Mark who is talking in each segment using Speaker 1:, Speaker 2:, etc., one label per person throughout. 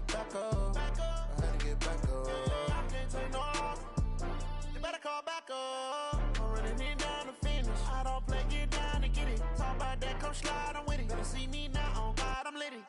Speaker 1: get back up. I had to get back up. I can't take no loss. You better call back up. I'm running it down to finish. I don't play, get down and get it. Talk about that, come slide, I'm with it. Better see me now, on God, I'm litty.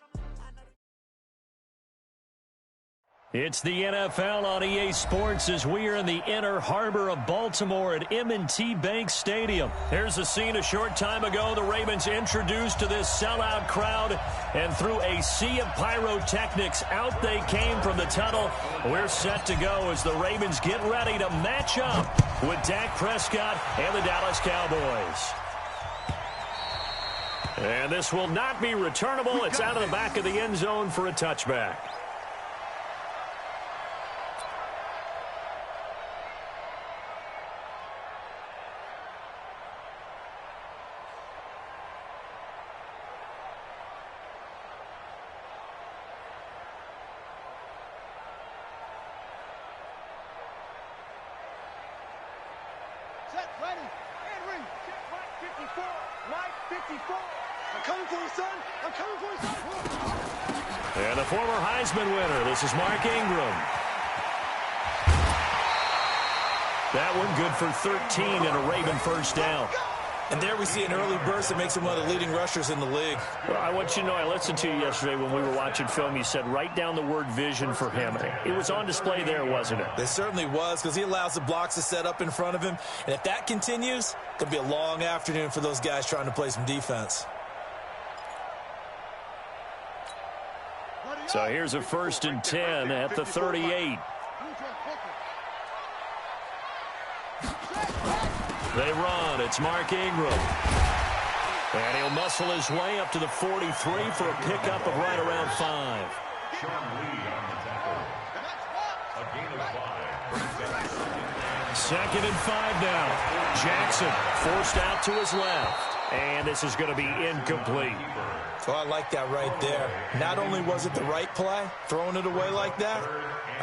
Speaker 2: It's the NFL on EA Sports as we are in the inner harbor of Baltimore at M&T Bank Stadium. Here's a scene a short time ago. The Ravens introduced to this sellout crowd, and through a sea of pyrotechnics, out they came from the tunnel. We're set to go as the Ravens get ready to match up with Dak Prescott and the Dallas Cowboys. And this will not be returnable. It's out of the back of the end zone for a touchback.
Speaker 3: Ready, Henry, check Mike 54, Mike 54. I'm coming for you, son. I'm coming for you, son.
Speaker 2: And the former Heisman winner, this is Mark Ingram. That one good for 13 and a Raven first down.
Speaker 4: And there we see an early burst that makes him one of the leading rushers in the league.
Speaker 2: Well, I want you to know, I listened to you yesterday when we were watching film. You said write down the word vision for him. It was on display there, wasn't it?
Speaker 4: It certainly was, because he allows the blocks to set up in front of him. And if that continues, it could be a long afternoon for those guys trying to play some defense.
Speaker 2: So here's a 1st and 10 at the 38. They run. It's Mark Ingram. And he'll muscle his way up to the 43 for a pickup of right around 5. Second and 5 now. Jackson forced out to his left. And this is going to be incomplete.
Speaker 4: So I like that right there. Not only was it the right play, throwing it away like that,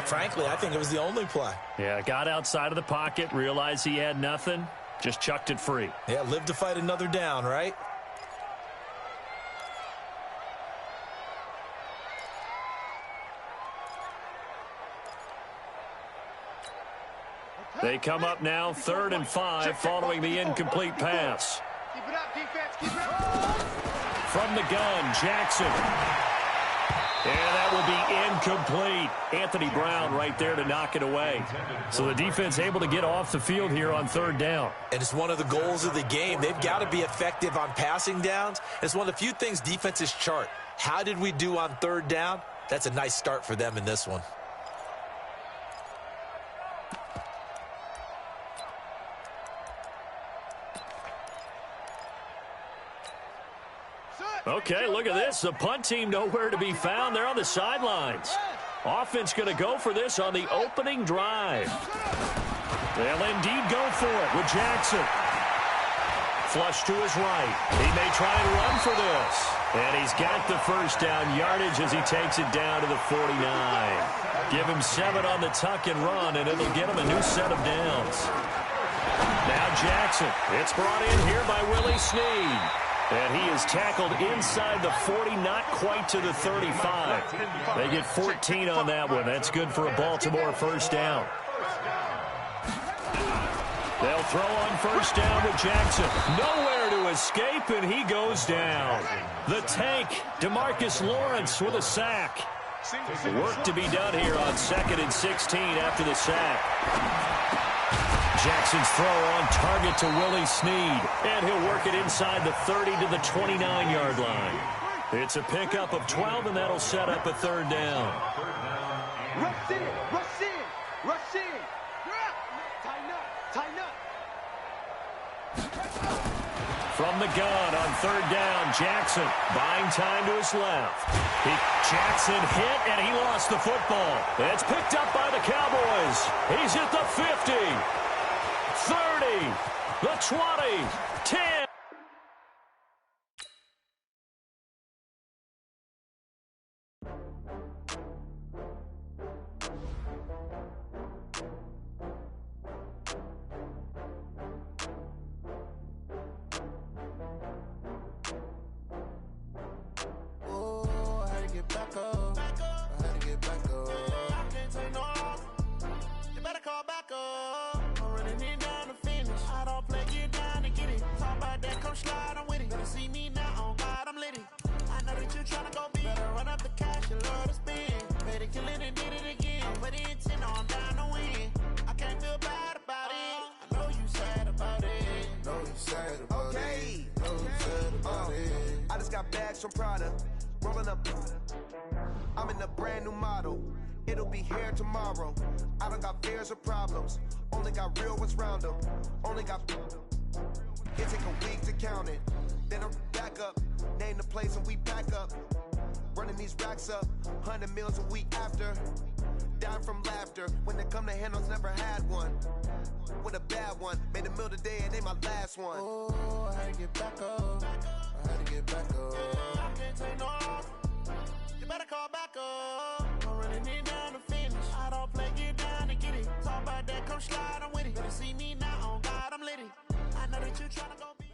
Speaker 4: frankly, I think it was the only play.
Speaker 2: Yeah, got outside of the pocket, realized he had nothing. Just chucked it free.
Speaker 4: Yeah, live to fight another down, right?
Speaker 2: They come up now, 3rd and 5, following the incomplete pass.
Speaker 3: Keep it up, defense. Keep it up.
Speaker 2: From the gun, Jackson. And that will be incomplete. Anthony Brown right there to knock it away. So the defense able to get off the field here on 3rd down.
Speaker 4: And it's one of the goals of the game. They've got to be effective on passing downs. It's one of the few things defenses chart. How did we do on 3rd down? That's a nice start for them in this one.
Speaker 2: Okay, look at this. The punt team nowhere to be found. They're on the sidelines. Offense going to go for this on the opening drive. They'll indeed go for it with Jackson. Flush to his right. He may try and run for this. And he's got the first down yardage as he takes it down to the 49. Give him 7 on the tuck and run, and it'll get him a new set of downs. Now Jackson. It's brought in here by Willie Snead. And he is tackled inside the 40, not quite to the 35. They get 14 on that one. That's good for a Baltimore first down. They'll throw on first down with Jackson. Nowhere to escape, and he goes down. The tank, DeMarcus Lawrence with a sack. Work to be done here on 2nd and 16 after the sack. Jackson's throw on target to Willie Snead. And he'll work it inside the 30 to the 29-yard line. It's a pickup of 12, and that'll set up a 3rd down.
Speaker 3: Rush in, rush in, rush in. Tighten up, tighten up.
Speaker 2: From the gun on 3rd down, Jackson buying time to his left. Jackson hit, and he lost the football. It's picked up by the Cowboys. He's at the 50. 30, the 20, 10.
Speaker 1: Oh, I had to get back up. I had to get back got bags from Prada, rolling up. I'm in a brand new model. It'll be here tomorrow. I don't got fears or problems. Only got real ones round them. Only got. It take a week to count it. Then I'm back up. Name the place and we back up. Running these racks up. 100 meals a week after. Down from laughter. When they come to handles, never had one. With a bad one. Made a meal today and ain't my last one. Oh, I had to get back up. I had to get back up. I can't take no loss. You better call back up. I'm really need down to finish. I don't play, get down to get it. Talk about that, come slide, I'm with it. Better see me now, on God, I'm litty. I know that you tryna go be.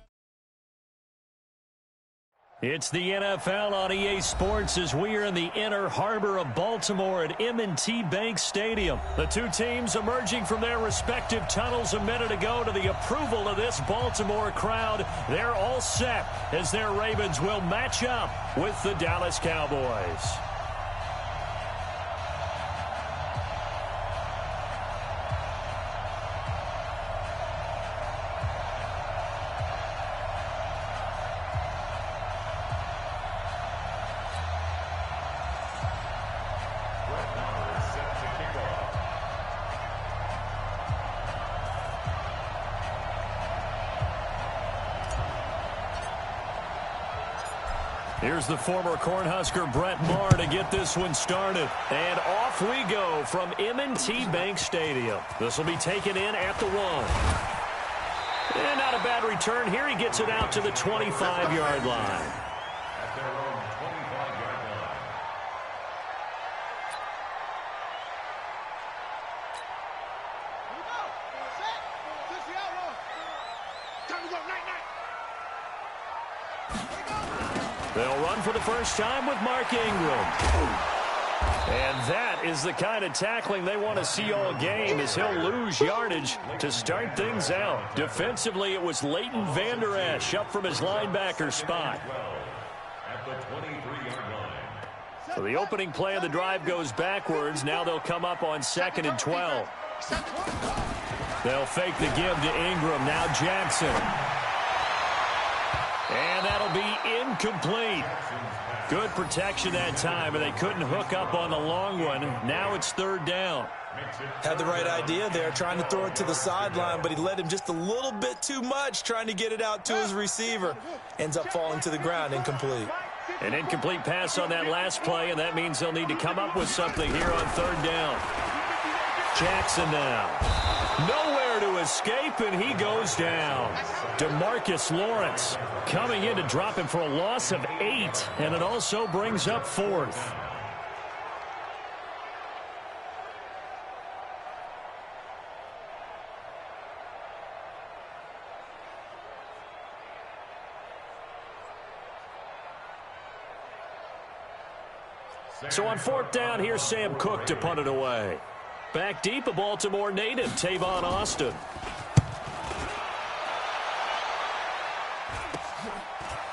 Speaker 2: It's the NFL on EA Sports as we are in the inner harbor of Baltimore at M&T Bank Stadium. The two teams emerging from their respective tunnels a minute ago to the approval of this Baltimore crowd. They're all set as their Ravens will match up with the Dallas Cowboys. Here's the former Cornhusker Brett Maher to get this one started. And off we go from M&T Bank Stadium. This will be taken in at the 1. And not a bad return here. He gets it out to the 25-yard line.
Speaker 5: At their own 25-yard line.
Speaker 3: Here we go. Set. This the outrun. Time to go. Night, night.
Speaker 2: They'll run for the first time with Mark Ingram. And that is the kind of tackling they want to see all game as he'll lose yardage to start things out. Defensively, it was Leighton Vander Esch up from his linebacker spot.
Speaker 5: At the 23-yard line.
Speaker 2: So the opening play of the drive goes backwards. Now they'll come up on 2nd and 12. They'll fake the give to Ingram. Now Jackson. And that'll be incomplete. Good protection that time, and they couldn't hook up on the long one. Now it's 3rd down.
Speaker 4: Had the right idea there, trying to throw it to the sideline, but he led him just a little bit too much, trying to get it out to his receiver. Ends up falling to the ground, incomplete.
Speaker 2: An incomplete pass on that last play, and that means they'll need to come up with something here on 3rd down. Jackson now. Nowhere to escape, and he goes down. DeMarcus Lawrence coming in to drop him for a loss of 8, and it also brings up 4th. So on 4th down, here's Sam Cook to punt it away. Back deep, a Baltimore native, Tavon Austin.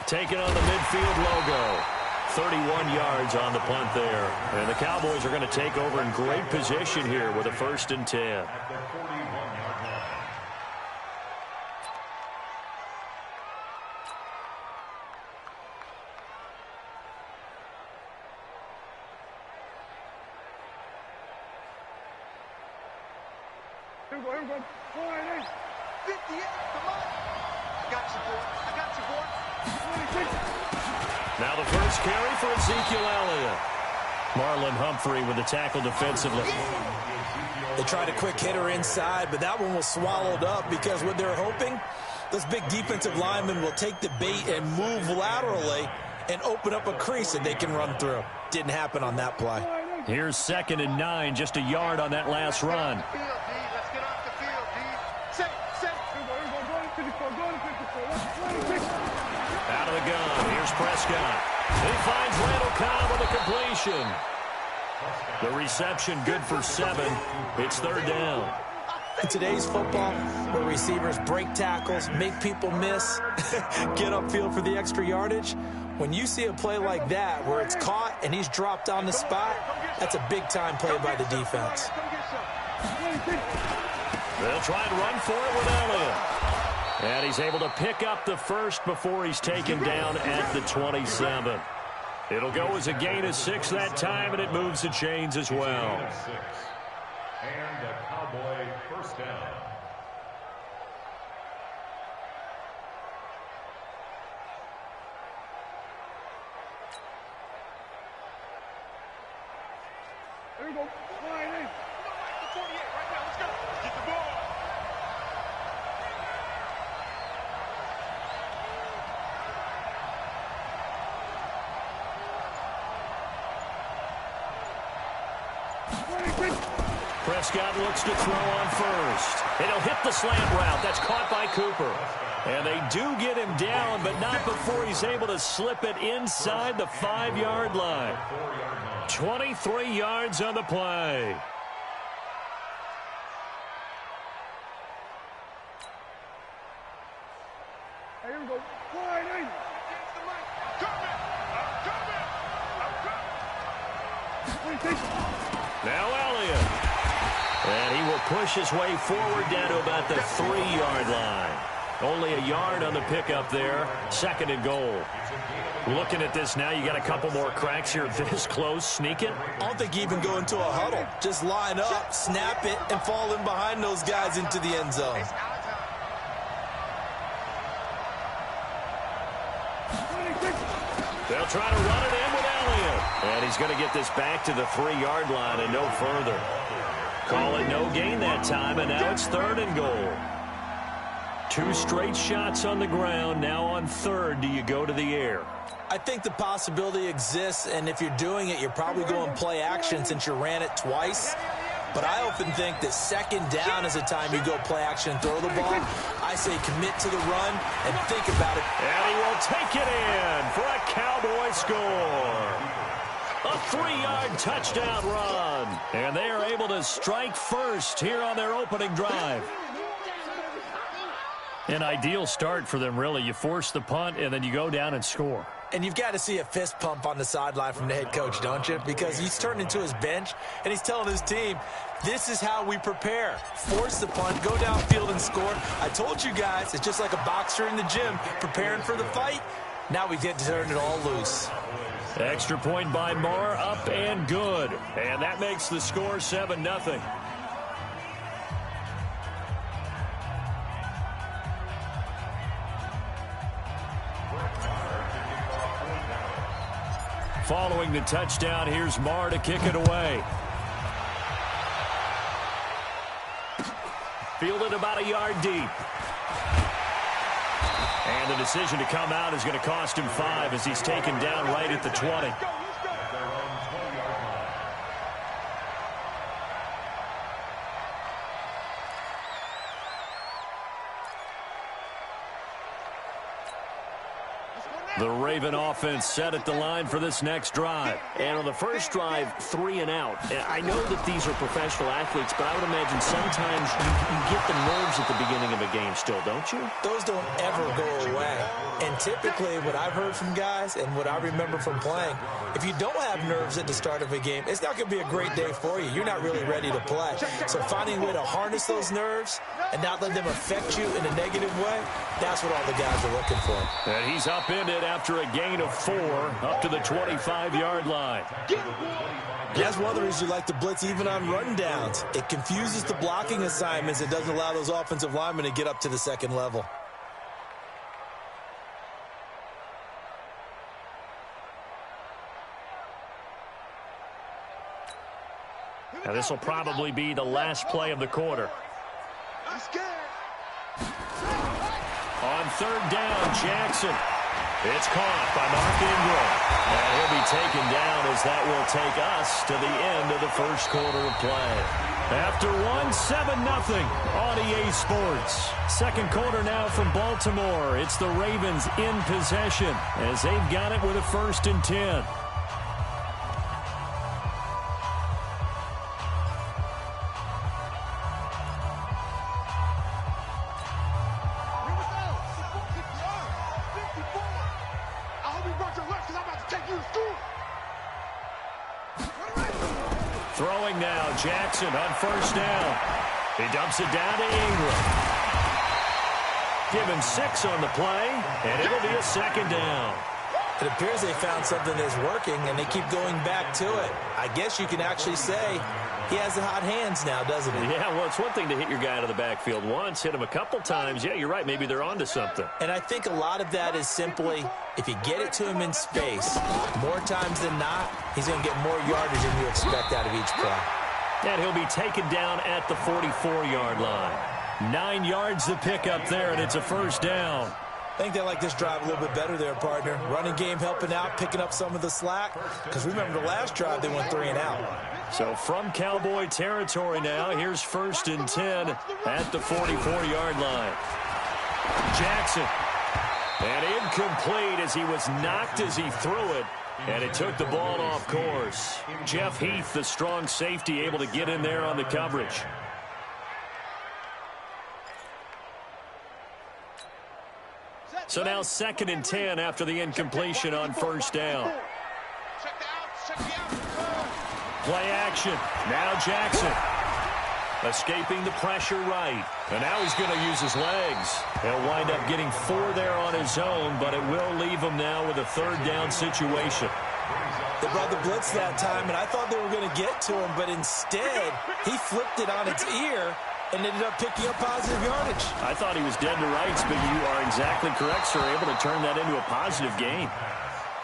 Speaker 2: Taking on the midfield logo. 31 yards on the punt there. And the Cowboys are going to take over in great position here with a 1st and 10.
Speaker 5: At the 41-yard line.
Speaker 3: Here we go. 488. 58. Come on. I got you, boy. I got you, boy. 26.
Speaker 2: Now the first carry for Ezekiel Elliott. Marlon Humphrey with the tackle defensively.
Speaker 4: They tried a quick hitter inside, but that one was swallowed up because what they're hoping, those big defensive linemen will take the bait and move laterally and open up a crease that they can run through. Didn't happen on that play.
Speaker 2: Here's 2nd and 9, just a yard on that last run.
Speaker 3: Let's get off the field, D. Set.
Speaker 2: Out of the gun, here's Prescott. He finds Randall Cobb with a completion. The reception good for 7. It's 3rd down.
Speaker 4: In today's football, where receivers break tackles, make people miss, get upfield for the extra yardage, when you see a play like that where it's caught and he's dropped on the spot, that's a big-time play by the defense.
Speaker 2: They'll try and run for it with Elliott. And he's able to pick up the first before he's taken down at the 27. It'll go as a gain of 6 that time, and it moves the chains as well.
Speaker 5: And a Cowboy first down.
Speaker 3: There we go. Line in. The 48 right now. Let's go. Get the ball.
Speaker 2: Prescott looks to throw on first. And he'll hit the slant route. That's caught by Cooper. And they do get him down, but not before he's able to slip it inside the 5-yard line. 23 yards on the play.
Speaker 3: Hey, here we go. Line in. Against the mic. I'm coming.
Speaker 2: Now Elliott. And he will push his way forward down to about the 3-yard line. Only a yard on the pickup there. 2nd and goal. Looking at this now, you got a couple more cracks here this close. Sneak it.
Speaker 4: I don't think you even go into a huddle. Just line up, snap it, and fall in behind those guys into the end zone.
Speaker 2: They'll try to run it in with Elliott. And he's going to get this back to the 3-yard line and no further. Call it no gain that time, and now it's 3rd and goal. 2 straight shots on the ground. Now on 3rd, do you go to the air?
Speaker 4: I think the possibility exists, and if you're doing it, you're probably going play action since you ran it twice. But I often think that 2nd down is the time you go play action and throw the ball. I say commit to the run and think about it.
Speaker 2: And he will take it in for a Cowboy score. A 3-yard touchdown run. And they are able to strike first here on their opening drive. An ideal start for them, really. You force the punt, and then you go down and score.
Speaker 4: And you've got to see a fist pump on the sideline from the head coach, don't you? Because he's turned into his bench, and he's telling his team, this is how we prepare. Force the punt, go downfield and score. I told you guys, it's just like a boxer in the gym preparing for the fight. Now we get to turn it all loose.
Speaker 2: Extra point by Marr, up and good. And that makes the score 7-0. Following the touchdown, here's Marr to kick it away. Fielded about a yard deep. And the decision to come out is going to cost him 5 as he's taken down right at the 20. The Raven offense set at the line for this next drive. And on the first drive, 3 and out. I know that these are professional athletes, but I would imagine sometimes you get the nerves at the beginning of a game still, don't you?
Speaker 4: Those don't ever go away. And typically what I've heard from guys and what I remember from playing, if you don't have nerves at the start of a game, it's not going to be a great day for you. You're not really ready to play. So finding a way to harness those nerves and not let them affect you in a negative way, that's what all the guys are looking for.
Speaker 2: And he's upended after a gain of 4 up to the 25-yard line.
Speaker 4: That's one of the reasons you like to blitz even on run downs. It confuses the blocking assignments. It doesn't allow those offensive linemen to get up to the second level.
Speaker 2: Now this will probably be the last play of the quarter.
Speaker 3: I'm scared.
Speaker 2: On 3rd down, Jackson. It's caught by Mark Ingram. And he'll be taken down as that will take us to the end of the first quarter of play. After 7-0 on EA Sports. Second quarter now from Baltimore. It's the Ravens in possession as they've got it with a 1st and 10. Throwing now, Jackson on 1st down. He dumps it down to Ingram. Give him 6 on the play, and it'll be a second down.
Speaker 4: It appears they found something that's working, and they keep going back to it. I guess you can actually say he has the hot hands now, doesn't he?
Speaker 2: Yeah, well, it's one thing to hit your guy out of the backfield once, hit him a couple times. Yeah, you're right. Maybe they're onto something.
Speaker 4: And I think a lot of that is simply, if you get it to him in space, more times than not, he's going to get more yardage than you expect out of each play.
Speaker 2: And he'll be taken down at the 44-yard line. 9 yards to pick up there, and it's a first down.
Speaker 4: I think they like this drive a little bit better there, partner. Running game helping out, picking up some of the slack. Because remember, the last drive, they went 3 and out.
Speaker 2: So from Cowboy territory now, here's 1st and 10 at the 44-yard line. Jackson. And incomplete as he was knocked as he threw it. And it took the ball off course. Jeff Heath, the strong safety, able to get in there on the coverage. So now 2nd and 10 after the incompletion on 1st down. Play action. Now Jackson. Escaping the pressure right. And now he's going to use his legs. He'll wind up getting 4 there on his own, but it will leave him now with a 3rd down situation.
Speaker 4: They brought the blitz that time, and I thought they were going to get to him, but instead, he flipped it on its ear and ended up picking up positive yardage.
Speaker 2: I thought he was dead to rights, but you are exactly correct, sir. Able to turn that into a positive gain.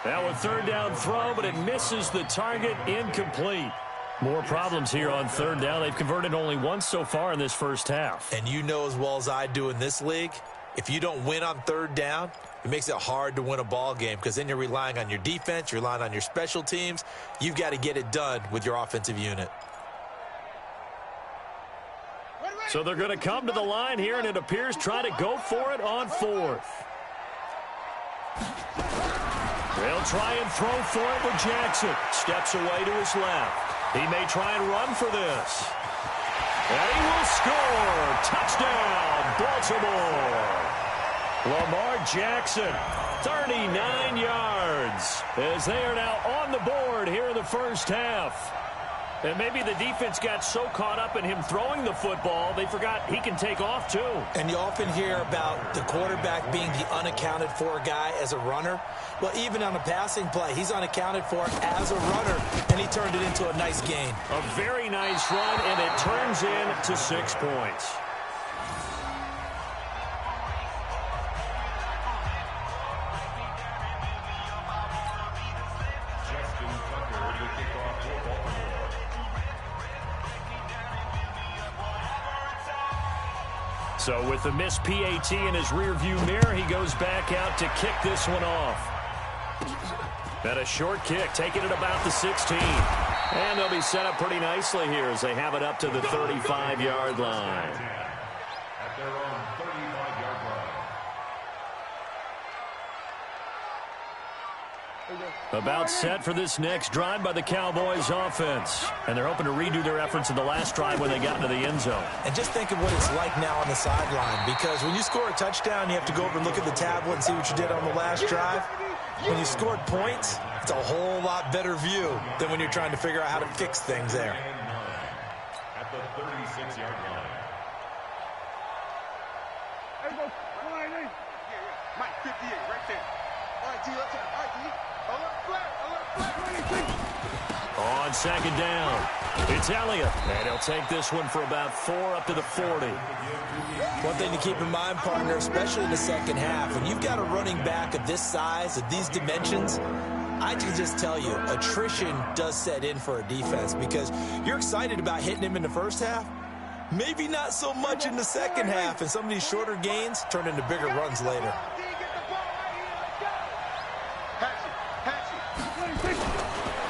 Speaker 2: Now a 3rd down throw, but it misses the target, incomplete. More problems here on 3rd down. They've converted only once so far in this first half.
Speaker 4: And you know as well as I do in this league, if you don't win on 3rd down, it makes it hard to win a ball game because then you're relying on your defense, you're relying on your special teams. You've got to get it done with your offensive unit.
Speaker 2: So they're going to come to the line here, and it appears try to go for it on 4th. They'll try and throw for it with Jackson. Steps away to his left. He may try and run for this. And he will score. Touchdown, Baltimore. Lamar Jackson, 39 yards, as they are now on the board here in the first half. And maybe the defense got so caught up in him throwing the football, they forgot he can take off too.
Speaker 4: And you often hear about the quarterback being the unaccounted for guy as a runner. Well, even on a passing play, he's unaccounted for as a runner, and he turned it into a nice gain.
Speaker 2: A very nice run, and it turns into 6 points. So with the missed PAT in his rearview mirror, he goes back out to kick this one off. And a short kick, taking it about the 16. And they'll be set up pretty nicely here as they have it up to the 35-yard line.
Speaker 5: At their own 35-yard line.
Speaker 2: About set for this next drive by the Cowboys offense. And they're hoping to redo their efforts in the last drive when they got into the end zone.
Speaker 4: And just think of what it's like now on the sideline, because when you score a touchdown, you have to go over and look at the tablet and see what you did on the last drive. When you scored points, it's a whole lot better view than when you're trying to figure out how to fix things there.
Speaker 5: At the 36-yard line.
Speaker 3: Mike, 58, right there. All right, T, left side. All right, T. Alert flat.
Speaker 2: On 2nd down, it's Elliott. And he'll take this one for about 4 up to the 40.
Speaker 4: One thing to keep in mind, partner, especially in the second half, when you've got a running back of this size, of these dimensions, I can just tell you, attrition does set in for a defense because you're excited about hitting him in the first half, maybe not so much in the second half, and some of these shorter gains turn into bigger runs later.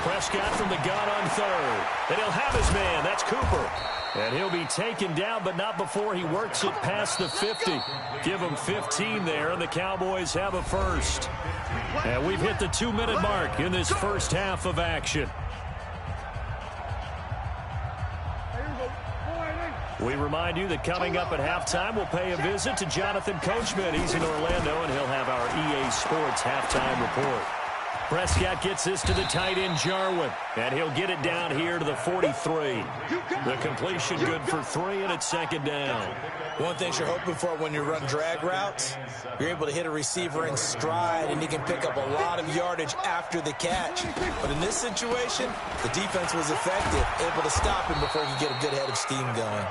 Speaker 2: Prescott from the gun on 3rd. And he'll have his man. That's Cooper. And he'll be taken down, but not before he works it past the 50. Give him 15 there, and the Cowboys have a first. And we've hit the 2-minute mark in this first half of action. We remind you that coming up at halftime, we'll pay a visit to Jonathan Coachman. He's in Orlando, and he'll have our EA Sports halftime report. Prescott gets this to the tight end, Jarwin, and he'll get it down here to the 43. The completion good for 3, and it's second down.
Speaker 4: One thing you're hoping for when you run drag routes, you're able to hit a receiver in stride, and he can pick up a lot of yardage after the catch. But in this situation, the defense was effective, able to stop him before he could get a good head of steam going.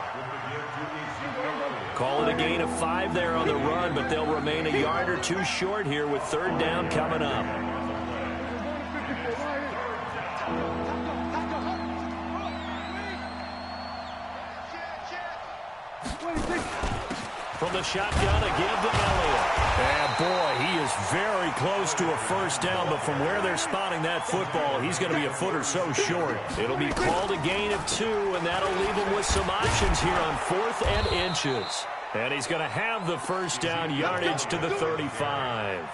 Speaker 2: Call it a gain of 5 there on the run, but they'll remain a yard or 2 short here with third down coming up. From the shotgun again to Elliott. And boy, he is very close to a first down, but from where they're spotting that football, he's going to be a foot or so short. It'll be called a gain of 2, and that'll leave him with some options here on 4th and inches. And he's going to have the first down yardage to the 35.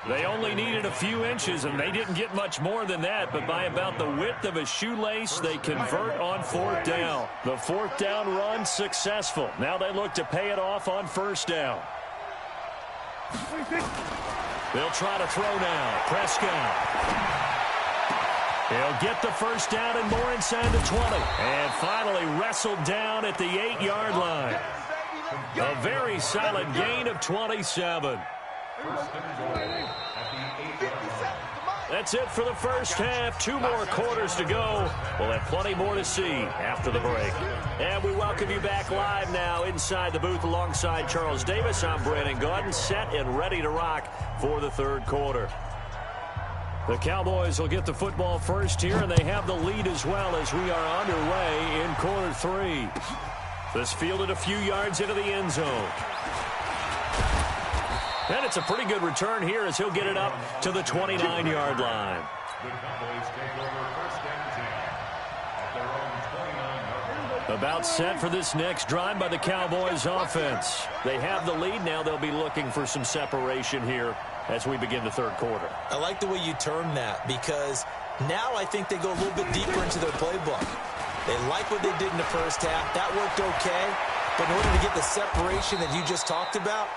Speaker 2: They only needed a few inches, and they didn't get much more than that, but by about the width of a shoelace, they convert on 4th down. The 4th down run successful. Now they look to pay it off on first down. They'll try to throw now. Prescott. He'll get the first down and more inside the 20. And finally wrestled down at the 8-yard line. A very solid gain of 27. That's it for the first half. 2 more quarters to go. We'll have plenty more to see after the break. And we welcome you back live now inside the booth alongside Charles Davis. I'm Brandon Gaudin, set and ready to rock for the third quarter. The Cowboys will get the football first here, and they have the lead as well as we are underway in quarter 3. This fielded a few yards into the end zone. And it's a pretty good return here as he'll get it up to the 29-yard line.
Speaker 5: The Cowboys take over first and 10 at their own 29-yard line.
Speaker 2: About set for this next drive by the Cowboys offense. They have the lead. Now they'll be looking for some separation here as we begin the third quarter.
Speaker 4: I like the way you term that, because now I think they go a little bit deeper into their playbook. They like what they did in the first half. That worked okay. But in order to get the separation that you just talked about,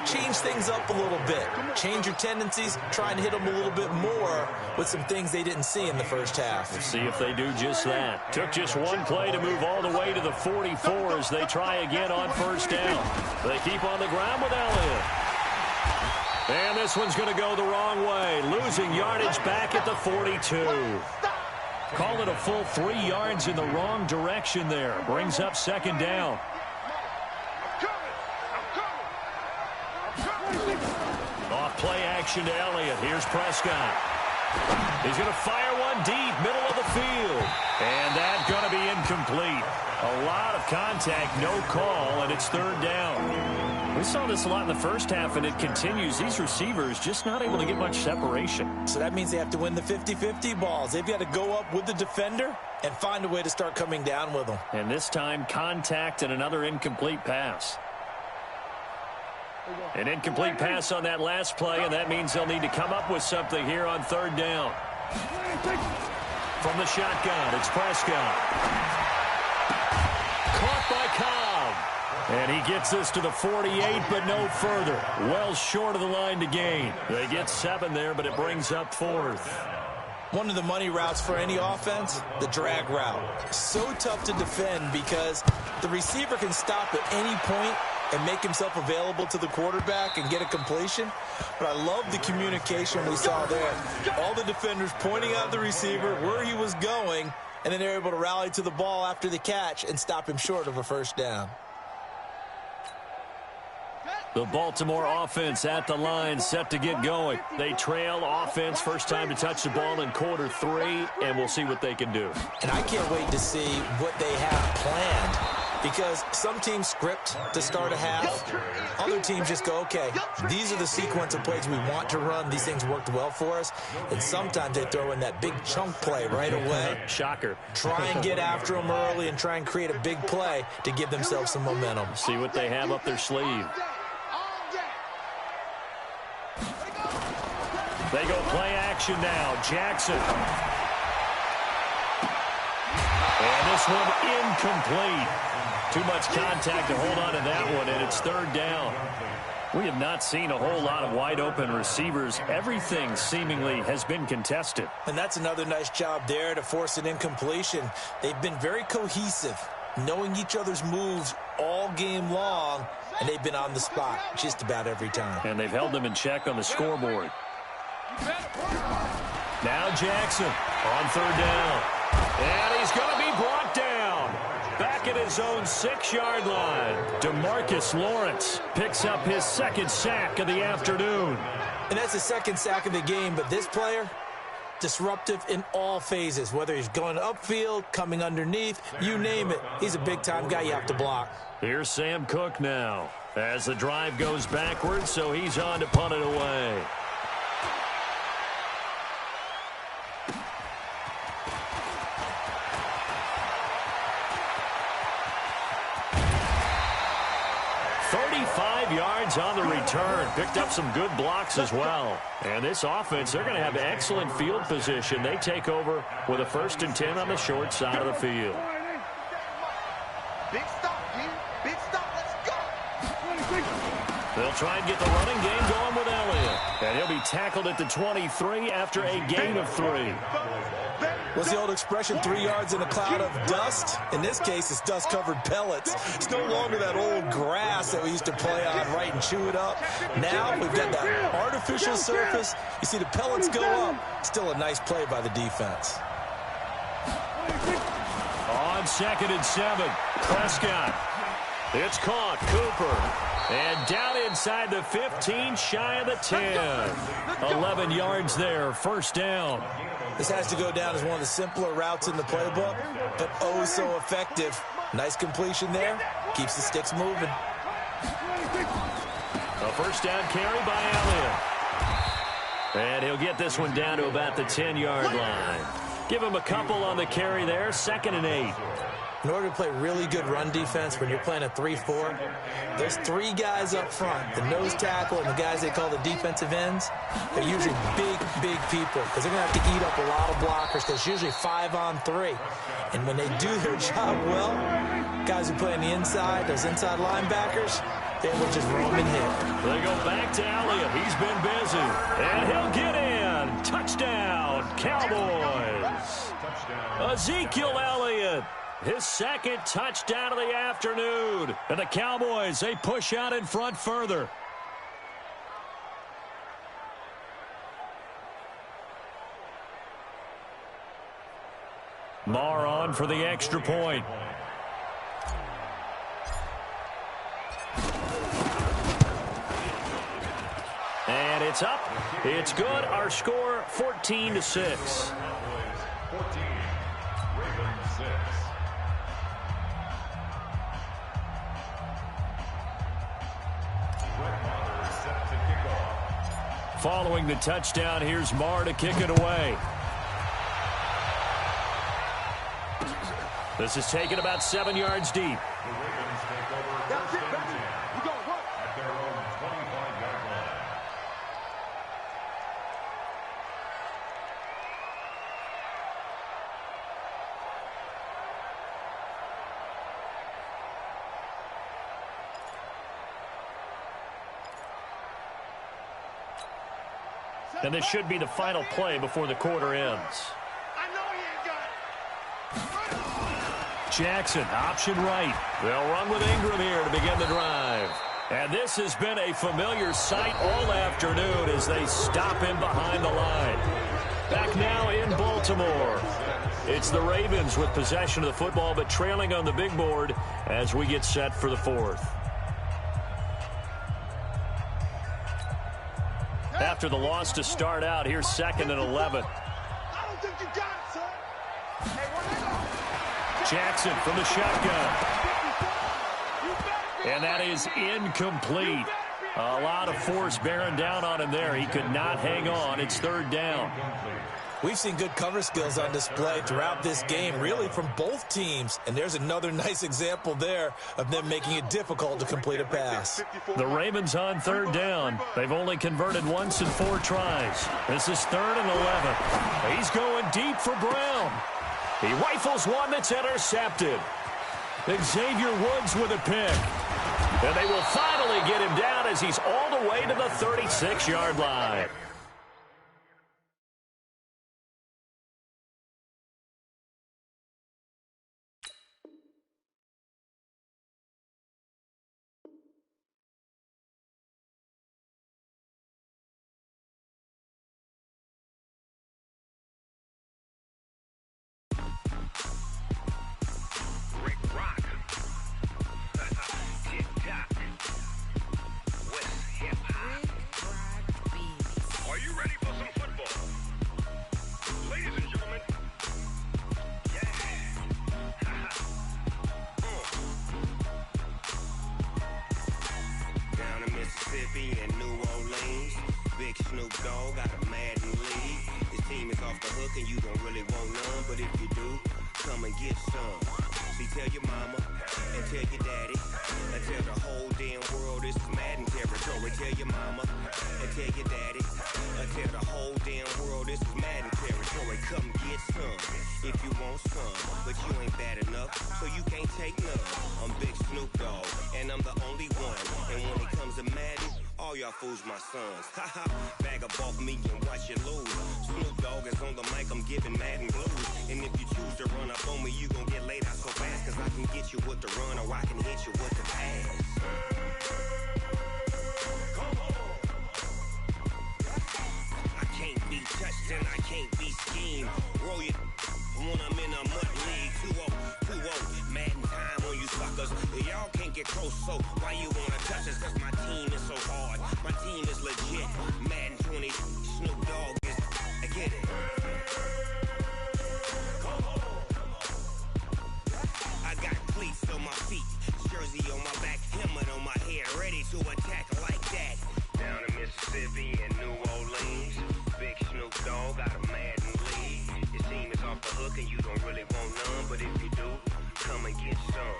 Speaker 4: change things up a little bit. Change your tendencies, try and hit them a little bit more with some things they didn't see in the first half.
Speaker 2: We'll see if they do just that. Took just one play to move all the way to the 44 as they try again on first down. They keep on the ground with Elliott. And this one's going to go the wrong way, losing yardage back at the 42. Call it a full 3 yards in the wrong direction there. Brings up second down. Off play action to Elliott. Here's Prescott. He's going to fire one deep, middle of the field. And that's going to be incomplete. A lot of contact, no call, and it's third down. We saw this a lot in the first half, and it continues. These receivers just not able to get much separation.
Speaker 4: So that means they have to win the 50-50 balls. They've got to go up with the defender and find a way to start coming down with them.
Speaker 2: And this time, contact and another incomplete pass. An incomplete pass on that last play, and that means they'll need to come up with something here on third down. From the shotgun, it's Prescott. Caught by Cobb. And he gets this to the 48, but no further. Well short of the line to gain. They get 7 there, but it brings up 4th.
Speaker 4: One of the money routes for any offense, the drag route. So tough to defend because the receiver can stop at any point and make himself available to the quarterback and get a completion. But I love the communication we saw there. All the defenders pointing out the receiver, where he was going, and then they're able to rally to the ball after the catch and stop him short of a first down.
Speaker 2: The Baltimore offense at the line, set to get going. They trail offense, first time to touch the ball in quarter 3, and we'll see what they can do.
Speaker 4: And I can't wait to see what they have planned, because some teams script to start a half. Other teams just go, okay, these are the sequence of plays we want to run. These things worked well for us. And sometimes they throw in that big chunk play right away.
Speaker 2: Shocker.
Speaker 4: Try and get after them early and try and create a big play to give themselves some momentum.
Speaker 2: See what they have up their sleeve. They go play action now. Jackson. And this one incomplete. Too much contact to hold on to that one, and it's third down. We have not seen a whole lot of wide-open receivers. Everything seemingly has been contested.
Speaker 4: And that's another nice job there to force an incompletion. They've been very cohesive, knowing each other's moves all game long, and they've been on the spot just about every time.
Speaker 2: And they've held them in check on the scoreboard. Now Jackson on third down. And he's going to be brought down. Back at his own 6-yard line. DeMarcus Lawrence picks up his second sack of the afternoon.
Speaker 4: And that's the second sack of the game, but this player, disruptive in all phases, whether he's going upfield, coming underneath, you name it. He's a big-time guy you have to block.
Speaker 2: Here's Sam Cook now as the drive goes backwards, so he's on to punt it away. Yards on the return. Picked up some good blocks as well. And this offense, they're going to have excellent field position. They take over with a 1st and 10 on the short side of the field.
Speaker 3: Big stop, dude. Big stop. Let's go.
Speaker 2: They'll try and get the running game going with Elliott. And he'll be tackled at the 23 after a gain of 3.
Speaker 4: What's the old expression, 3 yards in a cloud of dust? In this case, it's dust-covered pellets. It's no longer that old grass that we used to play on, right, and chew it up. Now we've got that artificial surface. You see the pellets go up. Still a nice play by the defense.
Speaker 2: On 2nd and 7, Prescott. It's caught. Cooper. And down inside the 15, shy of the 10. 11 yards there, 1st down.
Speaker 4: This has to go down as one of the simpler routes in the playbook, but oh so effective. Nice completion there. Keeps the sticks moving.
Speaker 2: A 1st down carry by Elliott. And he'll get this one down to about the 10-yard line. Give him a couple on the carry there, 2nd and 8.
Speaker 4: In order to play really good run defense when you're playing a 3-4, those 3 guys up front, the nose tackle and the guys they call the defensive ends, they're usually big people because they're going to have to eat up a lot of blockers because it's usually 5-on-3. And when they do their job well, guys who play on the inside, those inside linebackers, they will just roam and hit.
Speaker 2: They go back to Elliott. He's been busy. And he'll get in. Touchdown, Cowboys. Ezekiel Elliott. His 2nd touchdown of the afternoon. And the Cowboys, they push out in front further. Marr on for the extra point. And it's up. It's good. Our score, 14-6.
Speaker 5: 14, Ravens 6.
Speaker 2: Following the touchdown, here's Marr to kick it away. This is taken about 7 yards deep.
Speaker 5: The Ravens take over 1st and 10 at their own 25-yard line.
Speaker 2: And this should be the final play before the quarter ends.
Speaker 3: I know he ain't got it.
Speaker 2: Jackson, option right. They'll run with Ingram here to begin the drive. And this has been a familiar sight all afternoon as they stop him behind the line. Back now in Baltimore. It's the Ravens with possession of the football, but trailing on the big board as we get set for the 4th. After the loss to start out, here's 2nd and 11.
Speaker 3: I don't think you got it, son.
Speaker 2: Jackson from the shotgun. And that is incomplete. A lot of force bearing down on him there. He could not hang on. It's 3rd down.
Speaker 4: We've seen good cover skills on display throughout this game, really from both teams. And there's another nice example there of them making it difficult to complete a pass.
Speaker 2: The Ravens on 3rd down. They've only converted once in 4 tries. This is 3rd and 11. He's going deep for Brown. He rifles one that's intercepted. Xavier Woods with a pick. And they will finally get him down as he's all the way to the 36-yard line.
Speaker 6: And New Orleans, big Snoop Dogg got a Madden league. His team is off the hook and you don't really want none, but if you do, come and get some. See, tell your mama and tell your daddy and tell the whole damn world this is Madden territory. Tell your mama and tell your daddy and tell the whole damn world this is Madden territory. Come get some if you want some, but you ain't bad enough, so you can't take none. I'm Big Snoop Dogg and I'm the only one, and when it comes to Madden, all y'all fools my sons. Haha, bag up off me and watch you lose. Snoop Dogg is on the mic, I'm giving Madden blues. And if you choose to run up on me, you gon' get laid out so fast, cause I can get you with the run or I can hit you with the pass. Come on. I can't be touched and I can't be schemed. Roll you when I'm in a mud league. 2-0, 2-0, Madden time on you suckers. Y'all can't get close, so why you wanna touch us? Cause my team is so hard, my team is legit. Madden 20, Snoop Dogg is, I get it. I got cleats on my feet, jersey on my back, helmet on my head, ready to attack like that. Down in Mississippi and New Orleans, big Snoop Dogg got a Madden league. His team is off the hook and you don't really want none, but if you do, come and get some.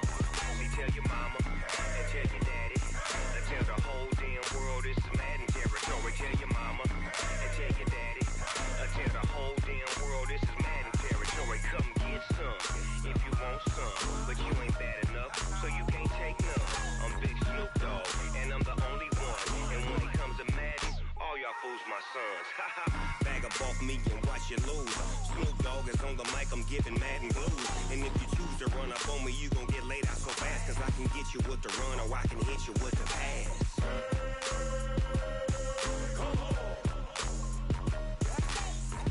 Speaker 6: See, tell your mama and tell your daddy and tell the whole damn world this is Madden territory. Tell your mama and tell your daddy and tell the whole damn world this is Madden territory. Come get some if you want some, but you ain't bad enough, so you can't take none. I'm Big Snoop Dogg and I'm the only one, and when it comes to Madden, all y'all fools my sons. Haha, bag up off me and watch you lose. Snoop Dogg is on the mic, I'm giving Madden blues. And if you choose to run up on me, you gon' get laid out so fast, cause I can get you with the run or I can hit you with the pass. Come on.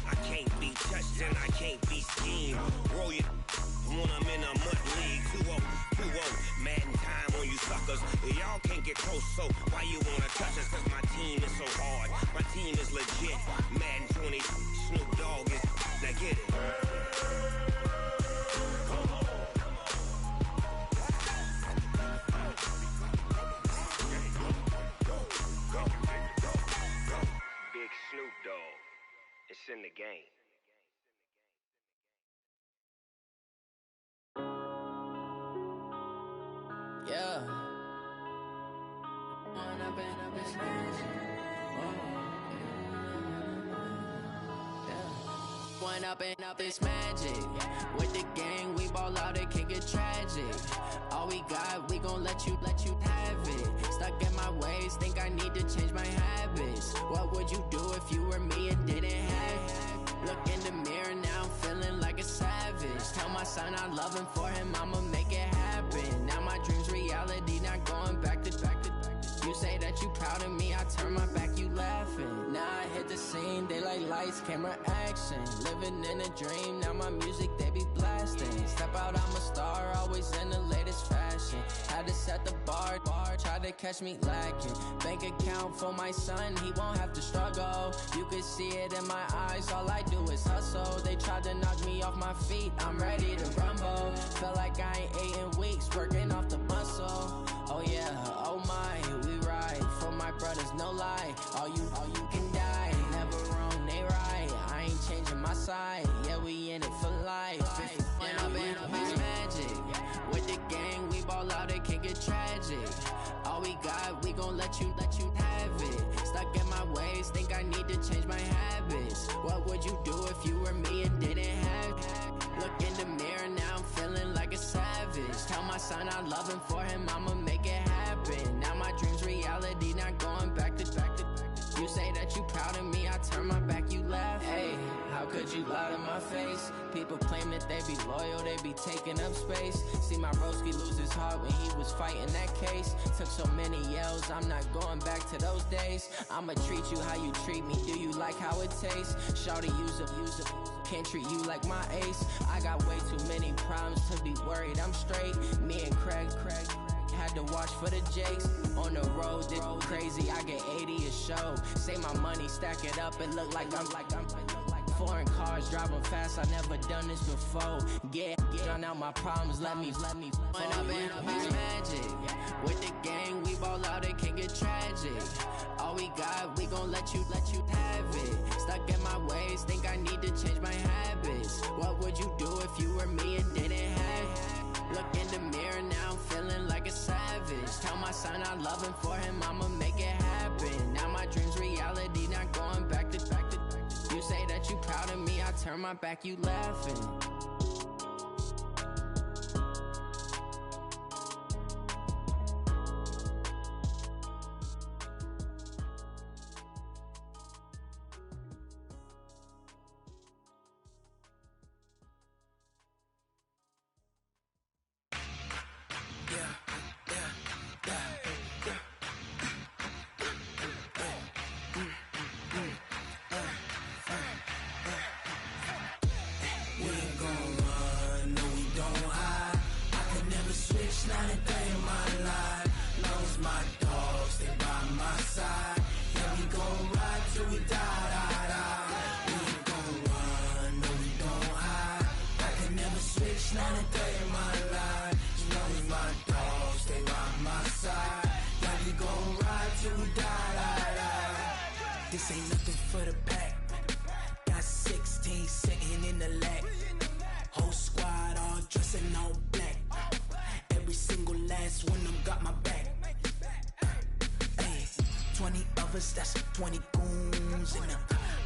Speaker 6: I can't be touched and I can't be schemed. Roll you when I'm in a mud league. 2-0, 2-0, Madden time on you suckers. Y'all can't get close, so why you wanna touch us? Cause my team is so hard, my team is legit. Madden 20, Snoop Dogg is, now get it. Big Snoop Dogg, it's in the game.
Speaker 7: Yeah. One up and up is magic. With the gang, we ball out, it can get tragic. All we got, we gon' let you have it. Stuck in my ways, think I need to change my habits. What would you do if you were me and didn't have it? Look in the mirror, now I'm feeling like a savage. Tell my son I love him, for him I'ma make it happen. Now my dream's reality, not going back to. You say that you proud of me, I turn my back, you laughing. Now I hit the scene, they like lights, camera, action. Living in a dream, now my music, they be blasting. Step out, I'm a star, always in the latest fashion. Had to set the bar, try to catch me lacking. Bank account for my son, he won't have to struggle. You could see it in my eyes, all I do is hustle. They tried to knock me off my feet, I'm ready to rumble. Feel like I ain't ate in weeks, working off the muscle. Oh yeah, oh my, we ride for my brothers, no lie. All you can die, never wrong, they right. I ain't changing my side, yeah, we in it for life. When up is magic. With the gang, we ball out, it can get tragic. All we got, we gon' let you have it. Stuck in my ways, think I need to change my habits. What would you do if you were me and didn't have it? Look in the mirror, now I'm feeling like a savage. Tell my son I love him, for him I'ma make it happen. proud of me, I turn my back, you laugh. Hey, how could you lie to my face? People claim that they be loyal, they be taking up space. See my broski lose his heart when he was fighting that case. Took so many yells, I'm not going back to those days. I'ma treat you how you treat me, do you like how it tastes? Shawty, use up, can't treat you like my ace. I got way too many problems to be worried, I'm straight. Me and Craig had to watch for the Jakes. On the road, this crazy, I get 80 a show. Say my money, stack it up, it look like I'm foreign cars, driving fast, I never done this before. Drown out my problems, let me When up in a beach magic. With the gang, we ball out, it can get tragic. All we got, we gon' let you have it. Stuck in my ways, think I need to change my habits. What would you do if you were me and didn't have it? Look in the mirror, now I'm feeling like a savage. Tell my son I love him, for him I'ma make it happen. Now my dream's reality, not going back to. You say that you proud of me, I turn my back, you laughing.
Speaker 8: This ain't nothing for the pack. Got 16 sitting in the lap. Whole squad all dressing all black. Every single last one of them got my back. Hey, 20 of us, that's 20 goons in the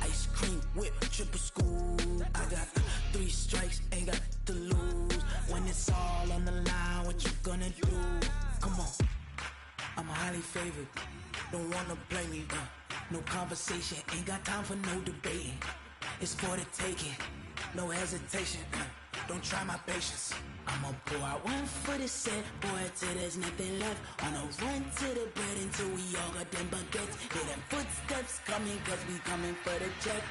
Speaker 8: ice cream whip, triple school. I got 3 strikes, ain't got to lose. When it's all on the line, what you gonna do? Come on, I'm highly favored. Don't wanna blame me, no conversation, ain't got time for no debating. It's for the taking, no hesitation. Don't try my patience. I'ma pour out one for the set, boy, till there's nothing left. On a run to the bread until we all got them baguettes. Hear them footsteps coming, cause we coming for the check.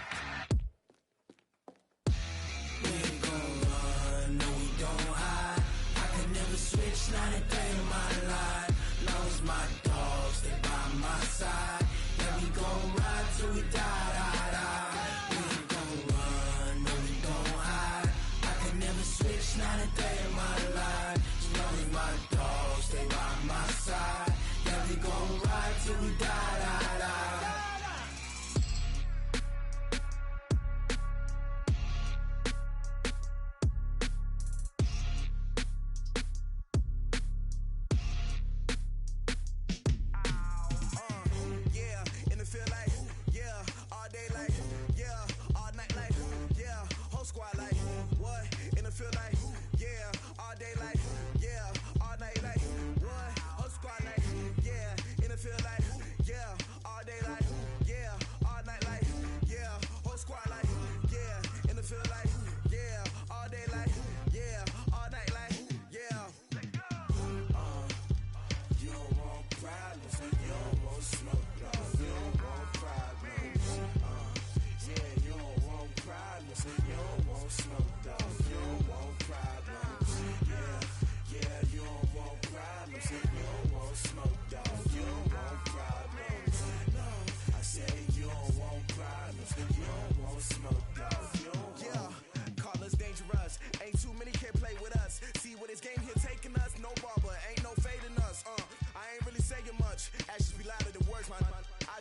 Speaker 8: We ain't gon' run, no we don't hide. I could never switch, not a day in my life. Long as my dogs, they by my side. Yeah, we gon' ride till we die. We ain't gon' run, no we don't hide. I could never switch, not a day in my life. As long as my dogs, they by my side. Yeah, we gon' ride till we die.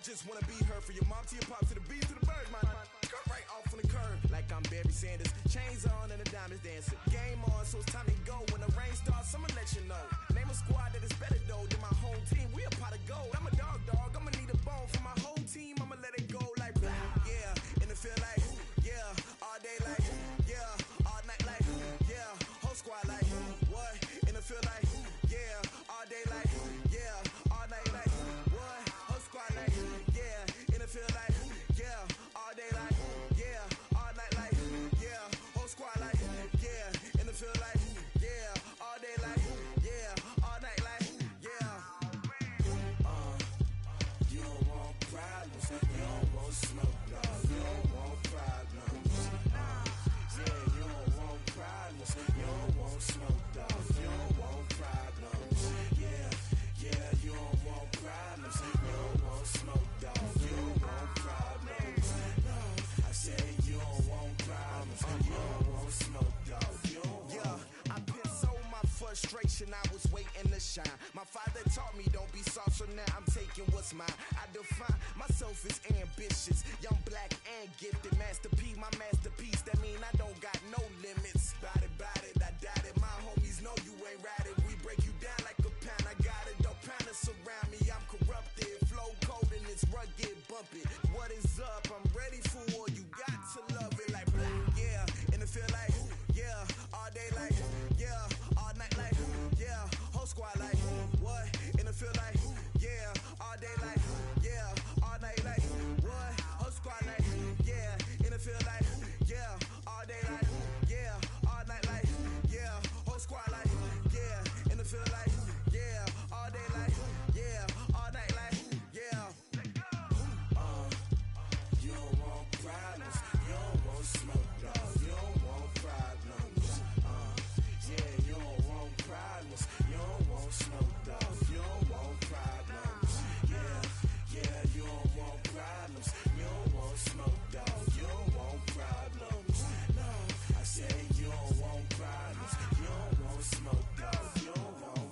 Speaker 1: Just wanna be her for your mom to your pop to the beat to the birds, man. Cut right off on the curb like I'm Barry Sanders. Chains on and the diamonds dancing. Game on, so it's time to go. When the rain starts, I'ma let you know. Name a squad that is better though than my home team. We a pot of gold. I'm a dog. I'ma need a bone for my whole team. I'ma let it go like blah. Yeah, and it feel like yeah, all day like yeah, all night like yeah, whole squad like what? And it feel like yeah, all day like yeah, all night like what? Whole squad like yeah, and it feel like
Speaker 8: want smoke, dog. You don't want.
Speaker 9: I put so my frustration, I was waiting to shine. My father taught me don't be soft, so now I'm taking what's mine. I define myself as ambitious, young, black, and gifted. Master P, my masterpiece. That mean I don't got no limits. Bout it, I doubt it. My homies know you ain't ride it. We break you down like a pound. I got it, don't pound to surround me. I'm corrupted, flow cold and it's rugged, bumpy. What is up? I'm ready for war. You got to love it like black, yeah. And it feel like, yeah, all day like, yeah, all night like, yeah, whole squad like, what? And it feel like, yeah, all day like, yeah, all night like, what? Whole squad like, yeah, and it feel like, yeah, all day like, yeah, all night like, yeah, whole squad like, yeah, and it feel like, yeah, all day like, yeah, all night like, yeah.
Speaker 8: You don't want problems. You don't want smoke, dog. You don't want problems. Yeah, you don't want problems. You don't want smoke, dog. You don't want problems. Yeah, you don't want problems. You don't want smoke, dog. You don't want problems. No, I said you don't want problems. You don't want smoke, dog. You don't want.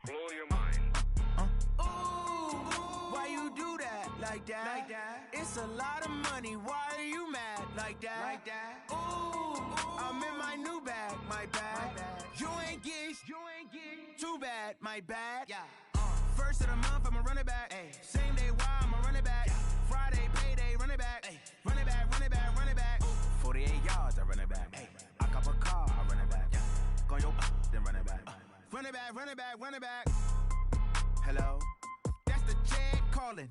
Speaker 6: Blow your mind.
Speaker 9: Why you do that like that? Like that? It's a lot of money. Why are you mad like that? Like that? Ooh, I'm in my new bag, my bad. You ain't get too bad, my bad. Yeah. First of the month, I'ma run it back. Ay. Same day, why I'ma run it back. Friday, payday, run it back. Ay. Run it back, run it back, run it back. 48 yards, I run it back. Ay. I cop a car, I run it back. Go your then run it back. Run it back, run it back, run it back. Hello? That's the jag calling.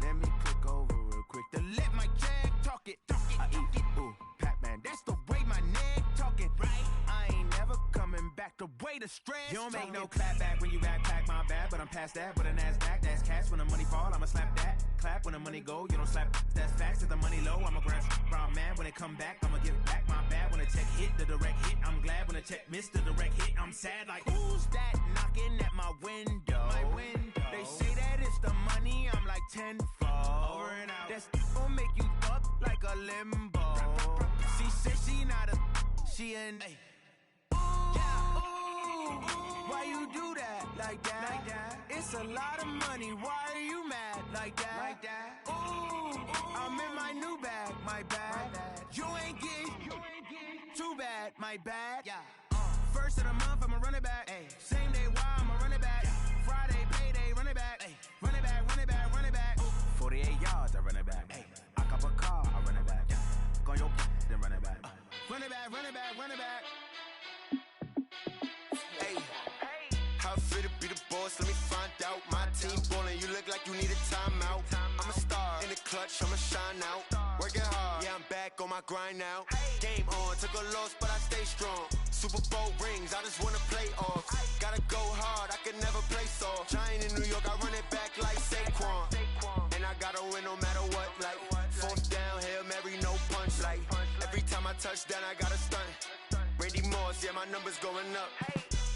Speaker 9: Let me click over real quick to let my jag talk it. I eat it, ooh, Pac-Man. That's the way my neck talking. Right? I ain't never coming back. The way the stress. You don't make no clap back when you backpack my bad, but I'm past that. With a NASDAQ, that's cash. When the money fall, I'ma slap that. Clap when the money go, you don't slap. That's facts. If the money low, I'ma grab brown man. When it come back, I'ma give back my bad. When the check hit, the direct hit. I'm glad when the check missed the direct hit. I'm sad like, who's that knocking at my window? My window. They say that it's the money, I'm like tenfold. Over and out. That's gon' make you up like a limbo. She said she not a, she an. Why you do that like that? Like that? It's a lot of money. Why are you mad like that? Like that? Ooh, I'm in my new bag, my bad. You ain't get too bad, my bad. Yeah. First of the month, I'ma run it back. Ay. Same day, why I'ma run it back. Friday, payday, run it back. Ay. Run it back, run it back, run it back. 48 yards, I run it back. Ay. I cop a car, I run it back. Go your then run it back. Run it back, run it back, run it back.
Speaker 10: Hey, how fit to be the boss? Let me find out. My team ballin', you look like you need a timeout. I'm a star in the clutch, I'ma shine out. Working hard, yeah, I'm back on my grind now. Game on, took a loss, but I stay strong. Super Bowl rings, I just wanna play off. Gotta go hard, I can never play soft. Giant in New York, I run it back like Saquon. And I gotta win no matter what, like fourth down, Hail Mary, no punch. Like every time I touch down, I gotta stunt. Randy Moss, yeah, my numbers going up.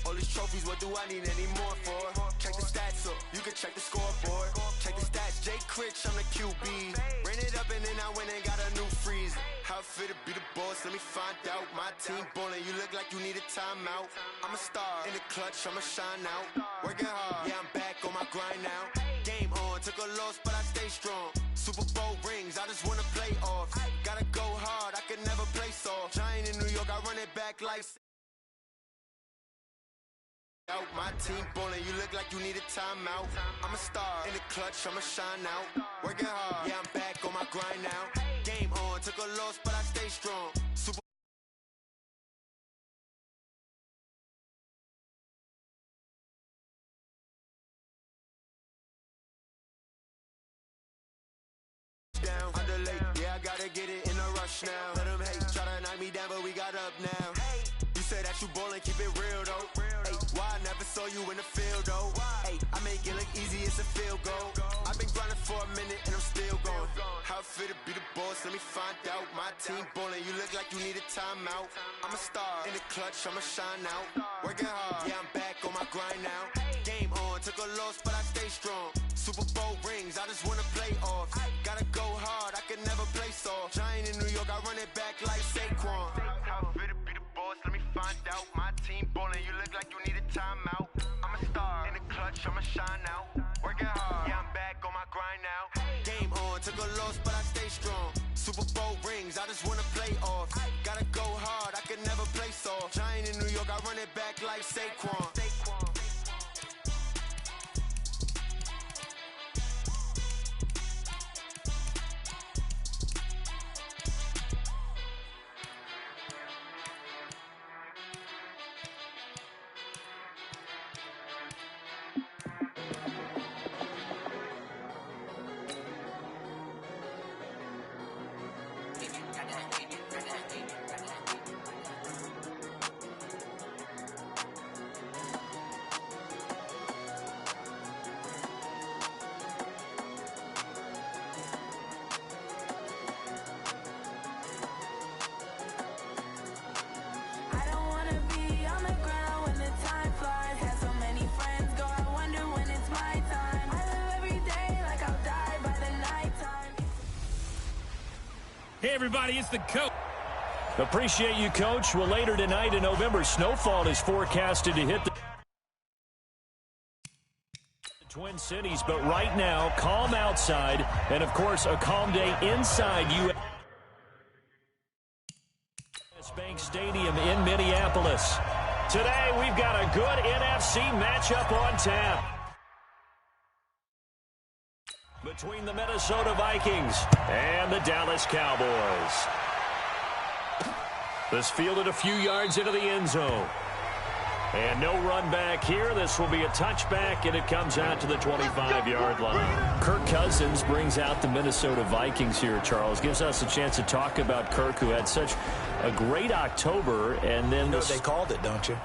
Speaker 10: All these trophies, what do I need any more for? Check the stats up, you can check the scoreboard. Check the stats, Jake Critch, I'm the QB. Ran it up and then I went and got a new freeze. How fit to be the boss, let me find out. My team ballin', you look like you need a timeout. I'm a star in the clutch, I'ma shine out. Working hard, yeah, I'm back on my grind now. Game on, took a loss, but I stay strong. Super Bowl rings, I just wanna play off. Gotta go hard, I can never play soft. Giant in New York, I run it back like out. My team ballin', you look like you need a timeout. I'm a star in the clutch, I'ma shine out. Working hard, yeah, I'm back on my grind now. Game on, took a loss, but I stay strong. Super gotta get it in a rush now. Let them hate, try to knock me down, but we got up now. You say that you ballin', keep it real though. Hey, why I never saw you in the field though? Hey, I make it look easy, it's a field goal. I've been grinding for a minute and I'm still going. How it feel to be the boss? Let me find out. My team ballin', you look like you need a timeout. I'm a star in the clutch, I'ma shine out. Working hard, yeah, I'm back on my grind now. Game on, took a loss, but I stay strong. Super Bowl rings, I just wanna play off. Gotta go hard, I can never play soft. Giant in New York, I run it back like Saquon. How it feel to be the boss? Let me find out. My team ballin', you look like you need a timeout. I'm a star in the clutch, I'ma shine out. Working hard, yeah, I'm back on my grind now. Game on, took a loss, but I stay strong. Super Bowl rings, I just wanna play off. Gotta go hard, I can never play soft. Giant in New York, I run it back like Saquon.
Speaker 11: Hey, everybody, it's the coach.
Speaker 2: Appreciate you, Coach. Well, later tonight in November, snowfall is forecasted to hit the Twin Cities, but right now, calm outside, and, of course, a calm day inside U.S. Bank Stadium in Minneapolis. Today, we've got a good NFC matchup on tap between the Minnesota Vikings and the Dallas Cowboys. This fielded a few yards into the end zone. And no run back here. This will be a touchback, and it comes out to the 25-yard line. Kirk Cousins brings out the Minnesota Vikings here, Charles. Gives us a chance to talk about Kirk, who had such a great October. And then
Speaker 4: they called it, don't you?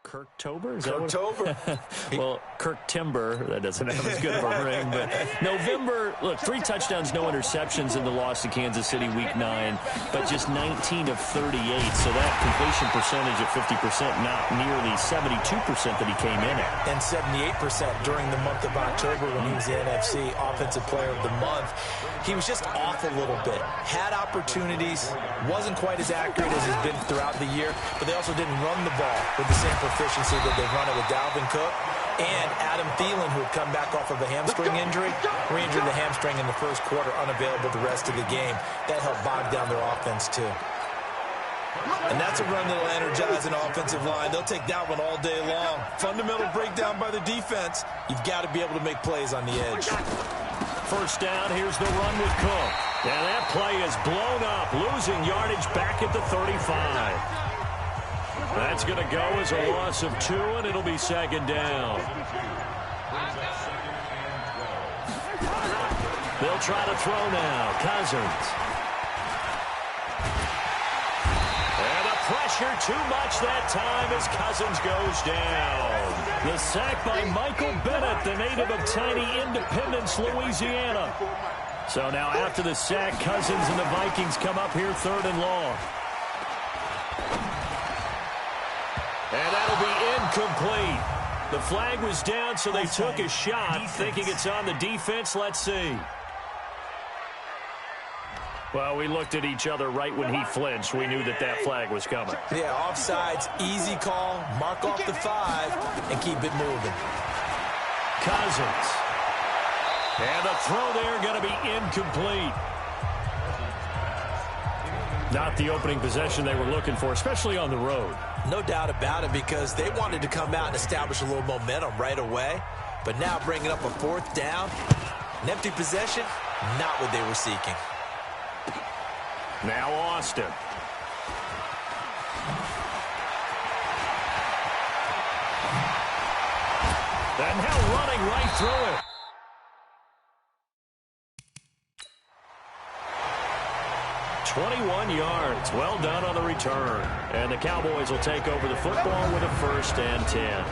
Speaker 2: Kirktober? Is
Speaker 4: Kirktober.
Speaker 2: Well, Kirk Timber, that doesn't have as good of a ring. But November, look, 3 touchdowns, no interceptions in the loss to Kansas City Week 9, but just 19 of 38. So that completion percentage at 50%, not nearly 72% that he came in at.
Speaker 4: And 78% during the month of October when he was the NFC Offensive Player of the Month. He was just off a little bit. Had opportunities, wasn't quite as accurate as he's been throughout the year, but they also didn't run the ball with the same proficiency that they've run it with Dalvin Cook. And Adam Thielen, who had come back off of a hamstring injury, re-injured the hamstring in the first quarter, unavailable the rest of the game. That helped bog down their offense, too. And that's a run that'll energize an offensive line. They'll take that one all day long. Fundamental breakdown by the defense. You've got to be able to make plays on the edge.
Speaker 2: First down, here's the run with Cook. And that play is blown up, losing yardage back at the 35. That's going to go as a loss of 2, and it'll be second down. They'll try to throw now. Cousins. And a pressure too much that time as Cousins goes down. The sack by Michael Bennett, the native of tiny Independence, Louisiana. So now after the sack, Cousins and the Vikings come up here 3rd and long. And that'll be incomplete. The flag was down, so they took a shot, thinking it's on the defense. Let's see. Well, we looked at each other right when he flinched. We knew that that flag was coming.
Speaker 4: Yeah, offsides, easy call, mark off the 5, and keep it moving.
Speaker 2: Cousins. And the throw there going to be incomplete. Not the opening possession they were looking for, especially on the road.
Speaker 4: No doubt about it, because they wanted to come out and establish a little momentum right away. But now bringing up a fourth down, an empty possession, not what they were seeking.
Speaker 2: Now Austin. And now running right through it. "21 yards. Well done on the return. And the Cowboys will take over the football with a 1st and 10.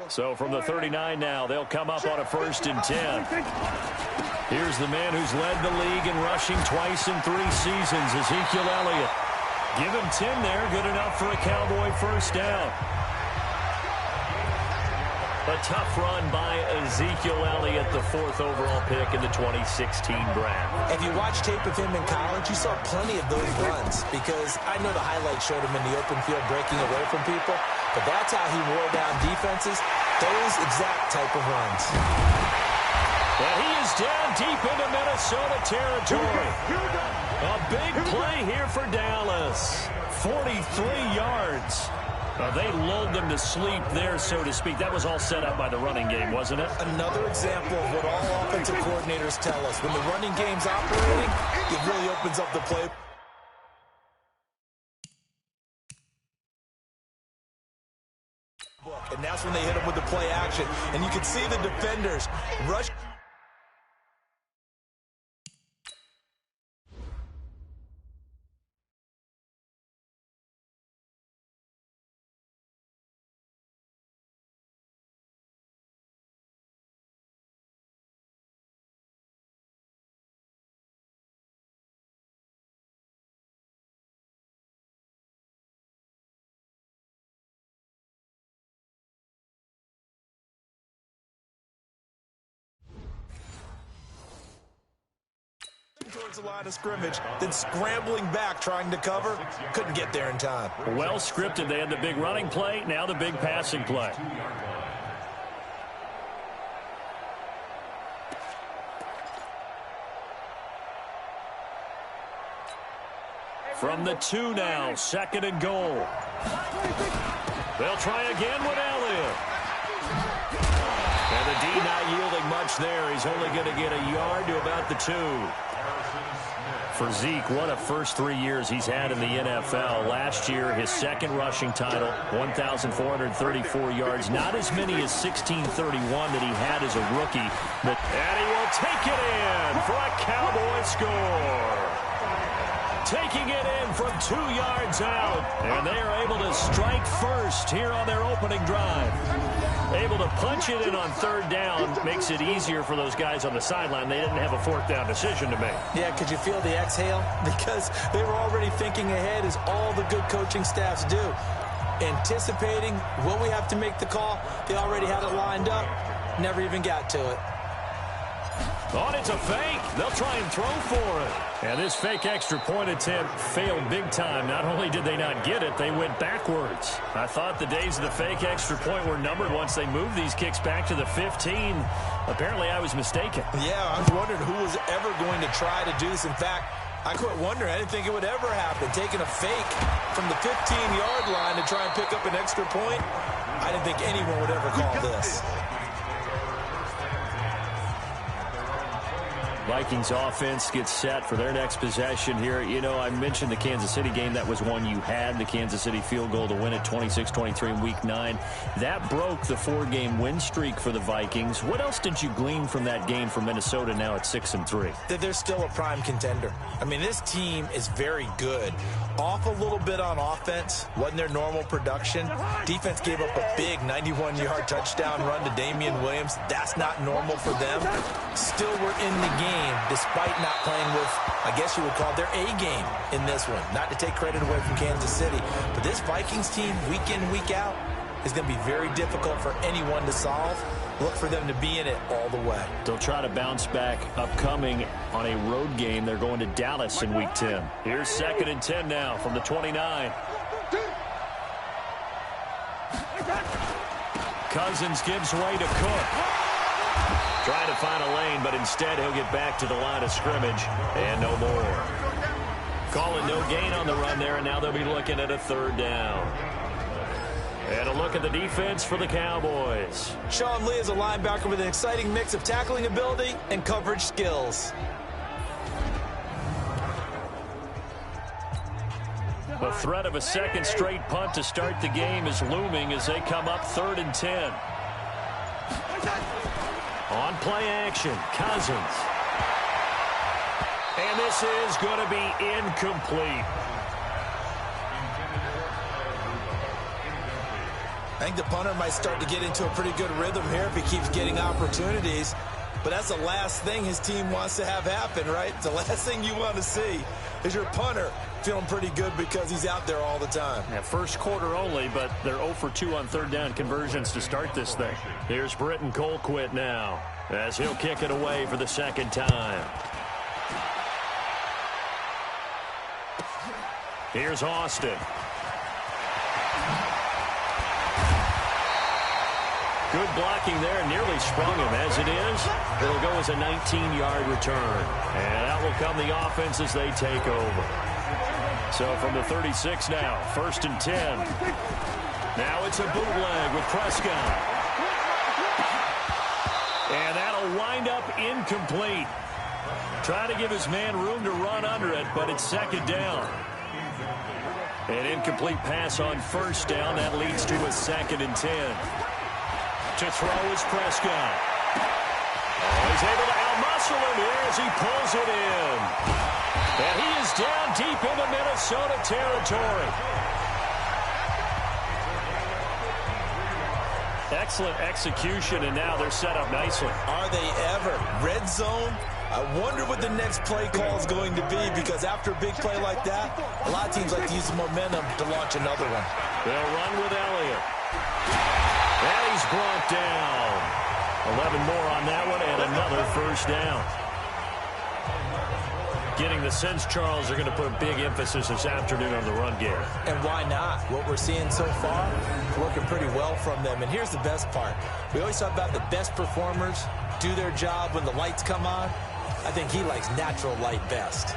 Speaker 2: So from the 39 now, they'll come up on a 1st and 10. Here's the man who's led the league in rushing twice in 3 seasons, Ezekiel Elliott. Give him 10 there, good enough for a Cowboy 1st down. A A tough run by Ezekiel Elliott, the 4th overall pick in the 2016 draft.
Speaker 4: If you watch tape of him in college, you saw plenty of those runs because I know the highlights showed him in the open field breaking away from people, but that's how he wore down defenses, those exact type of runs.
Speaker 2: And he is down deep into Minnesota territory. A big play here for Dallas. 43 yards. They lulled them to sleep there, so to speak. That was all set up by the running game, wasn't it?
Speaker 4: Another example of what all offensive coordinators tell us. When the running game's operating, it really opens up the play. And that's when they hit him with the play action. And you can see the defenders rush. Towards the line of scrimmage, then scrambling back trying to cover, couldn't get there in time.
Speaker 2: Well scripted. They had the big running play, now the big passing play. From the 2 now, 2nd and goal. They'll try again with Elliott. And the D not yielding much there. He's only going to get a yard to about the 2. For Zeke, what a first 3 years he's had in the NFL. Last year, his 2nd rushing title, 1,434 yards. Not as many as 1,631 that he had as a rookie. And he will take it in for a Cowboy score. Taking it in from 2 yards out. And they are able to strike first here on their opening drive. Able to punch it in on 3rd down makes it easier for those guys on the sideline. They didn't have a 4th down decision to make.
Speaker 4: Yeah, could you feel the exhale? Because they were already thinking ahead, as all the good coaching staffs do. Anticipating, will we have to make the call? They already had it lined up. Never even got to it.
Speaker 2: Oh, it's a fake. They'll try and throw for it. And this fake extra point attempt failed big time. Not only did they not get it, they went backwards. I thought the days of the fake extra point were numbered once they moved these kicks back to the 15. Apparently, I was mistaken.
Speaker 4: Yeah, I was wondering who was ever going to try to do this. In fact, I quit wondering. I didn't think it would ever happen. Taking a fake from the 15-yard line to try and pick up an extra point, I didn't think anyone would ever call this.
Speaker 2: Vikings offense gets set for their next possession here. You know, I mentioned the Kansas City game. That was one you had, the Kansas City field goal to win it 26-23 in Week 9. That broke the 4-game win streak for the Vikings. What else did you glean from that game for Minnesota now at 6-3?
Speaker 4: That they're still a prime contender. I mean, this team is very good. Off a little bit on offense. Wasn't their normal production. Defense gave up a big 91-yard touchdown run to Damian Williams. That's not normal for them. Still, we're in the game despite not playing with, I guess you would call their A game in this one. Not to take credit away from Kansas City. But this Vikings team, week in, week out, is going to be very difficult for anyone to solve. Look for them to be in it all the way.
Speaker 2: They'll try to bounce back upcoming on a road game. They're going to Dallas in Week 10. Here's 2nd and 10 now from the 29. Cousins gives way to Cook. Trying to find a lane, but instead he'll get back to the line of scrimmage and no more. Calling no gain on the run there, and now they'll be looking at a 3rd down. And a look at the defense for the Cowboys.
Speaker 4: Sean Lee is a linebacker with an exciting mix of tackling ability and coverage skills.
Speaker 2: The threat of a 2nd straight punt to start the game is looming as they come up 3rd and 10. On play action, Cousins. And this is going to be incomplete.
Speaker 4: I think the punter might start to get into a pretty good rhythm here if he keeps getting opportunities. But that's the last thing his team wants to have happen, right? The last thing you want to see is your punter feeling pretty good because he's out there all the time.
Speaker 2: Yeah, first quarter only, but they're 0 for 2 on third down conversions to start this thing. Here's Britton Colquitt now as he'll kick it away for the second time. Here's Austin. Good blocking there, nearly sprung him. As it is, it'll go as a 19-yard return. And out will come the offense as they take over. So from the 36 now, 1st and 10. Now it's a bootleg with Prescott. And that'll wind up incomplete. Trying to give his man room to run under it, but it's second down. An incomplete pass on 1st down. That leads to a 2nd and 10. To throw is Prescott. Oh, he's able to out-muscle him here as he pulls it in. And he is down deep into Minnesota territory. Excellent execution, and now they're set up nicely.
Speaker 4: Are they ever? Red zone? I wonder what the next play call is going to be, because after a big play like that, a lot of teams like to use the momentum to launch another one.
Speaker 2: They'll run with Elliott. And he's brought down. 11 more on that one, and another 1st down. Getting the sense, Charles, are going to put a big emphasis this afternoon on the run game.
Speaker 4: And why not? What we're seeing so far is working pretty well from them. And here's the best part. We always talk about the best performers do their job when the lights come on. I think he likes natural light best.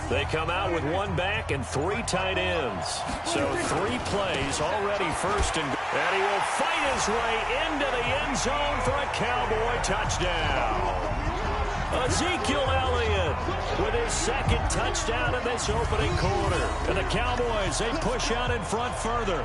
Speaker 2: They come out with 1 back and 3 tight ends. So 3 plays already 1st and he will fight his way into the end zone for a Cowboy touchdown. Ezekiel Elliott with his 2nd touchdown in this opening quarter. And the Cowboys, they push out in front further.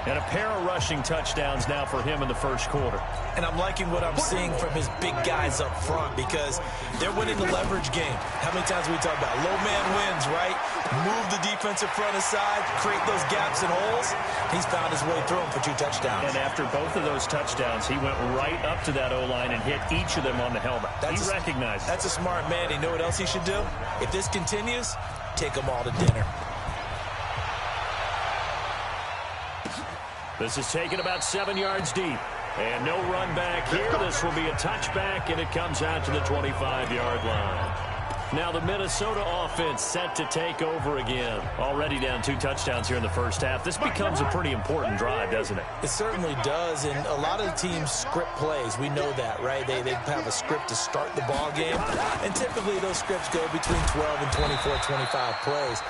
Speaker 2: And a pair of rushing touchdowns now for him in the 1st quarter.
Speaker 4: And I'm liking what I'm seeing from his big guys up front, because they're winning the leverage game. How many times we talk about low man wins, right? Move the defensive front aside, create those gaps and holes. He's found his way through them for 2 touchdowns.
Speaker 2: And after both of those touchdowns, he went right up to that O-line and hit each of them on the helmet. He recognized it.
Speaker 4: That's a smart man. You know what else he should do? If this continues, take them all to dinner.
Speaker 2: This is taken about 7 yards deep. And no run back here. This will be a touchback, and it comes out to the 25-yard line. Now the Minnesota offense set to take over again. Already down 2 touchdowns here in the 1st half. This becomes a pretty important drive, doesn't it?
Speaker 4: It certainly does, and a lot of teams script plays. We know that, right? They have a script to start the ball game, and typically those scripts go between 12 and 24, 25 plays.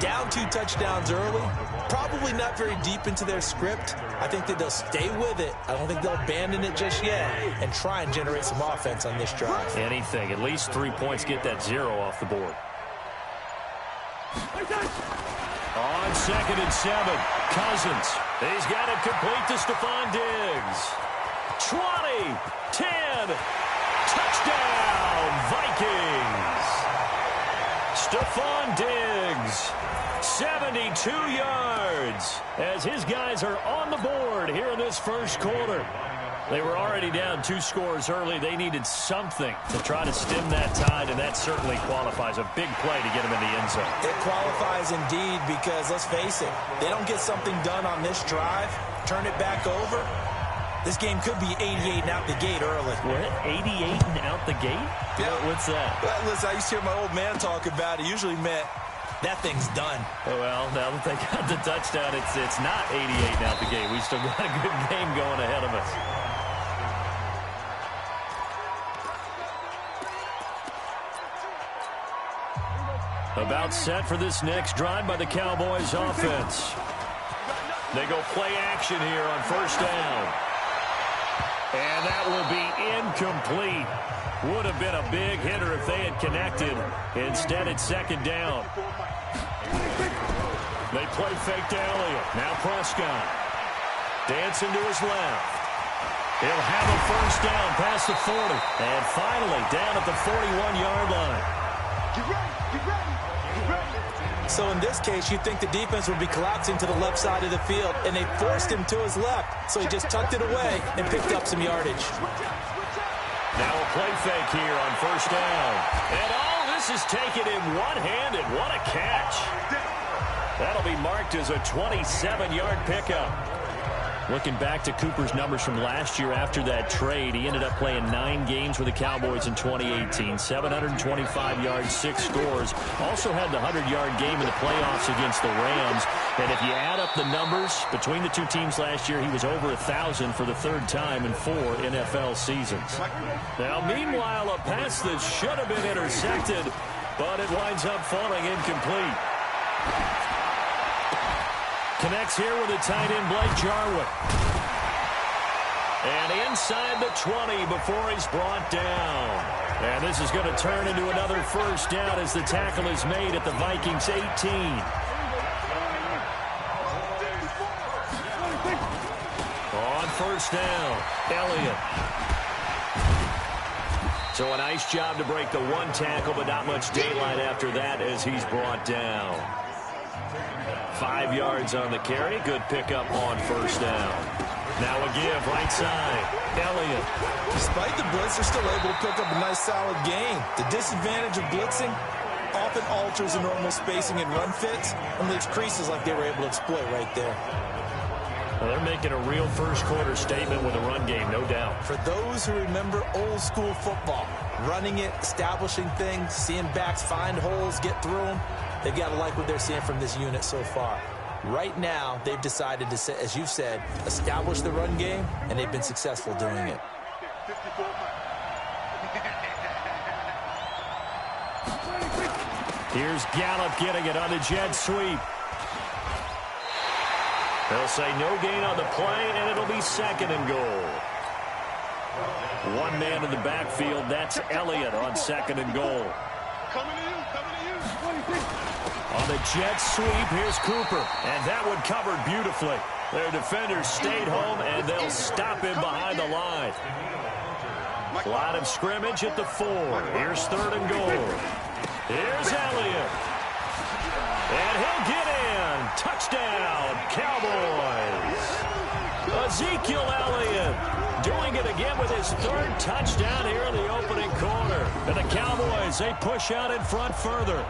Speaker 4: Down 2 touchdowns early, probably not very deep into their script. I think that they'll stay with it. I don't think they'll abandon it just yet and try and generate some offense on this drive.
Speaker 2: Anything. At least 3 points, get that 0 off the board. On 2nd and 7, Cousins. He's got it complete to Stephon Diggs. 20, 10, touchdown, Vikings. Stephon Diggs. 72 yards as his guys are on the board here in this 1st quarter. They were already down 2 scores early. They needed something to try to stem that tide, and that certainly qualifies. A big play to get him in the end zone.
Speaker 4: It qualifies indeed, because let's face it, they don't get something done on this drive, turn it back over, this game could be 88 and out the gate early.
Speaker 2: What? 88 and out the gate?
Speaker 4: Yeah.
Speaker 2: What's that?
Speaker 4: Well, listen, I used to hear my old man talk about it. Usually meant that thing's done.
Speaker 2: Well, now that they got the touchdown, it's not 88 and out the gate. We still got a good game going ahead of us. About set for this next drive by the Cowboys offense. They go play action here on 1st down. And that will be incomplete. Would have been a big hitter if they had connected. Instead, it's 2nd down. They play fake to Elliott. Now Prescott. Dancing to his left. He'll have a 1st down past the 40. And finally, down at the 41-yard line.
Speaker 3: Get ready, get ready, get ready.
Speaker 4: So in this case, you'd think the defense would be collapsing to the left side of the field, and they forced him to his left. So he just tucked it away and picked up some yardage.
Speaker 2: Now a play fake here on first down. And all this is taken in one-handed. What a catch. That'll be marked as a 27-yard pickup. Looking back to Cooper's numbers from last year after that trade, he ended up playing 9 games with the Cowboys in 2018. 725 yards, 6 scores. Also had the 100-yard game in the playoffs against the Rams. And if you add up the numbers between the two teams last year, he was over 1,000 for the 3rd time in 4 NFL seasons. Now, meanwhile, a pass that should have been intercepted, but it winds up falling incomplete. Connects here with a tight end, Blake Jarwin. And inside the 20 before he's brought down. And this is going to turn into another first down as the tackle is made at the Vikings 18. On first down, Elliott. So a nice job to break the 1 tackle, but not much daylight after that as he's brought down. 5 yards on the carry. Good pickup on first down. Now a give right side. Elliott.
Speaker 4: Despite the blitz, they're still able to pick up a nice solid gain. The disadvantage of blitzing often alters the normal spacing and run fits and leaves creases like they were able to exploit right there.
Speaker 2: Well, they're making a real first quarter statement with a run game, no doubt.
Speaker 4: For those who remember old school football, running it, establishing things, seeing backs find holes, get through them, they've got to like what they're seeing from this unit so far. Right now, they've decided to, as you said, establish the run game, and they've been successful doing it.
Speaker 2: Here's Gallup getting it on the jet sweep. They'll say no gain on the play, and it'll be 2nd and goal. 1 man in the backfield. That's Elliott on 2nd and goal. On the jet sweep, here's Cooper. And that one covered beautifully. Their defenders stayed home, and they'll stop him behind the line. Line of scrimmage at the 4. Here's 3rd and goal. Here's Elliott. And he'll get in. Touchdown, Cowboys. Ezekiel Elliott doing it again with his 3rd touchdown here in the opening quarter. And the Cowboys, they push out in front further.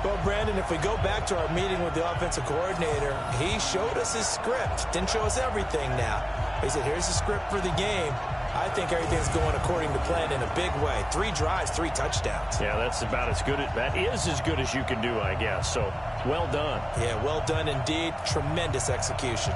Speaker 4: Well, Brandon, if we go back to our meeting with the offensive coordinator, he showed us his script. Didn't show us everything now. He said, here's the script for the game. I think everything's going according to plan in a big way. 3 drives, 3 touchdowns.
Speaker 2: Yeah, that's about as good. That is as good as you can do, I guess. So, well done.
Speaker 4: Yeah, well done indeed. Tremendous execution.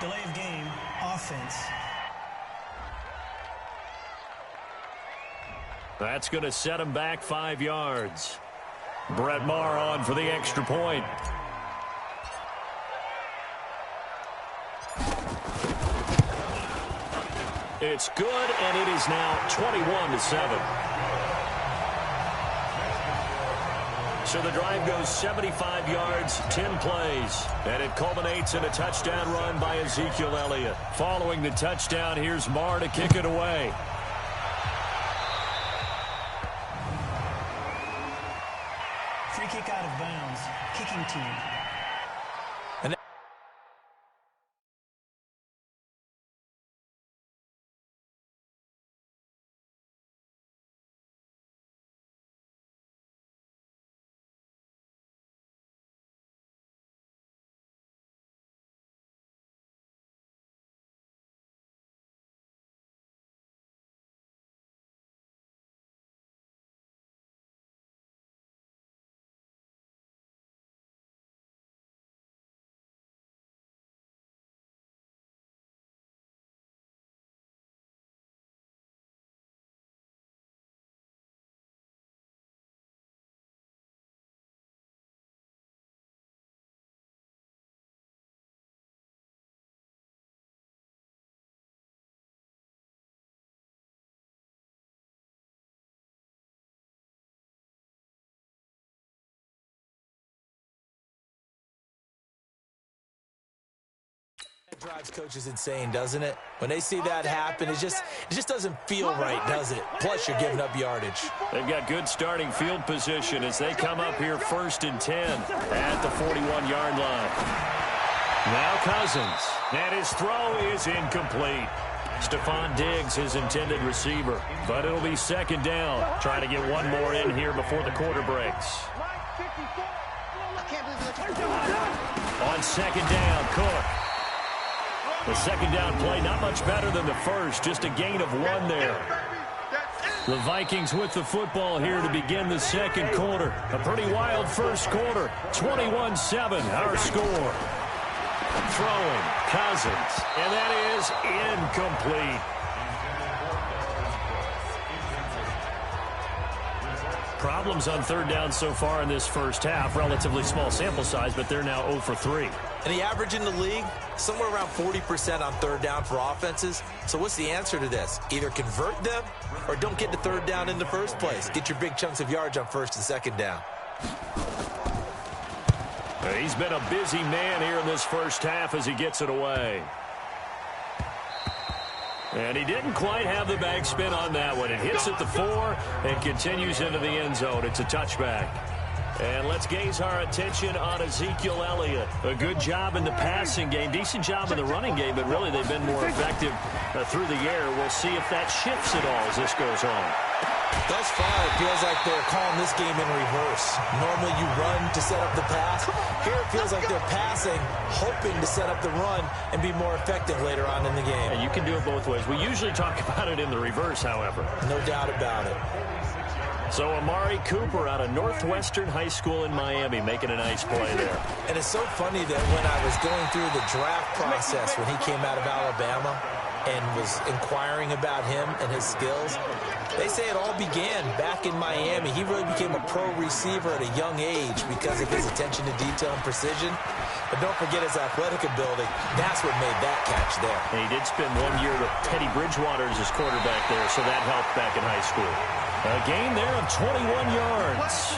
Speaker 12: Delay of game, offense.
Speaker 2: That's going to set him back 5 yards. Brett Maher on for the extra point. It's good, and it is now 21-7. So the drive goes 75 yards, 10 plays, and it culminates in a touchdown run by Ezekiel Elliott. Following the touchdown, here's Maher to kick it away.
Speaker 12: Free kick out of bounds. Kicking team.
Speaker 4: Drives coaches insane, doesn't it? When they see that happen, it just doesn't feel right, does it? Plus, you're giving up yardage.
Speaker 2: They've got good starting field position as they come up here 1st and 10 at the 41-yard line. Now Cousins, and his throw is incomplete. Stephon Diggs, his intended receiver, but it'll be 2nd down. Trying to get one more in here before the quarter breaks. On 2nd down, Cook. The 2nd down play, not much better than the first, just a gain of 1 there. The Vikings with the football here to begin the 2nd quarter. A pretty wild first quarter. 21-7, our score. Throwing, Cousins, and that is incomplete. Problems on 3rd down so far in this first half. Relatively small sample size, but they're now 0 for 3.
Speaker 4: And the average in the league, somewhere around 40% on 3rd down for offenses. So what's the answer to this? Either convert them or don't get to 3rd down in the first place. Get your big chunks of yards on 1st and 2nd down.
Speaker 2: He's been a busy man here in this first half as he gets it away. And he didn't quite have the backspin on that one. It hits at the 4 and continues into the end zone. It's a touchback. And let's gaze our attention on Ezekiel Elliott. A good job in the passing game, decent job in the running game, but really they've been more effective through the air. We'll see if that shifts at all as this goes on.
Speaker 4: Thus far, it feels like they're calling this game in reverse. Normally you run to set up the pass. Here it feels like they're passing, hoping to set up the run and be more effective later on in the game.
Speaker 2: And you can do it both ways. We usually talk about it in the reverse, however.
Speaker 4: No doubt about it.
Speaker 2: So Amari Cooper out of Northwestern High School in Miami making a nice play there.
Speaker 4: And it's so funny that when I was going through the draft process when he came out of Alabama and was inquiring about him and his skills, they say it all began back in Miami. He really became a pro receiver at a young age because of his attention to detail and precision. But don't forget his athletic ability. That's what made that catch there.
Speaker 2: And he did spend 1 year with Teddy Bridgewater as his quarterback there, so that helped back in high school. A gain there of 21 yards.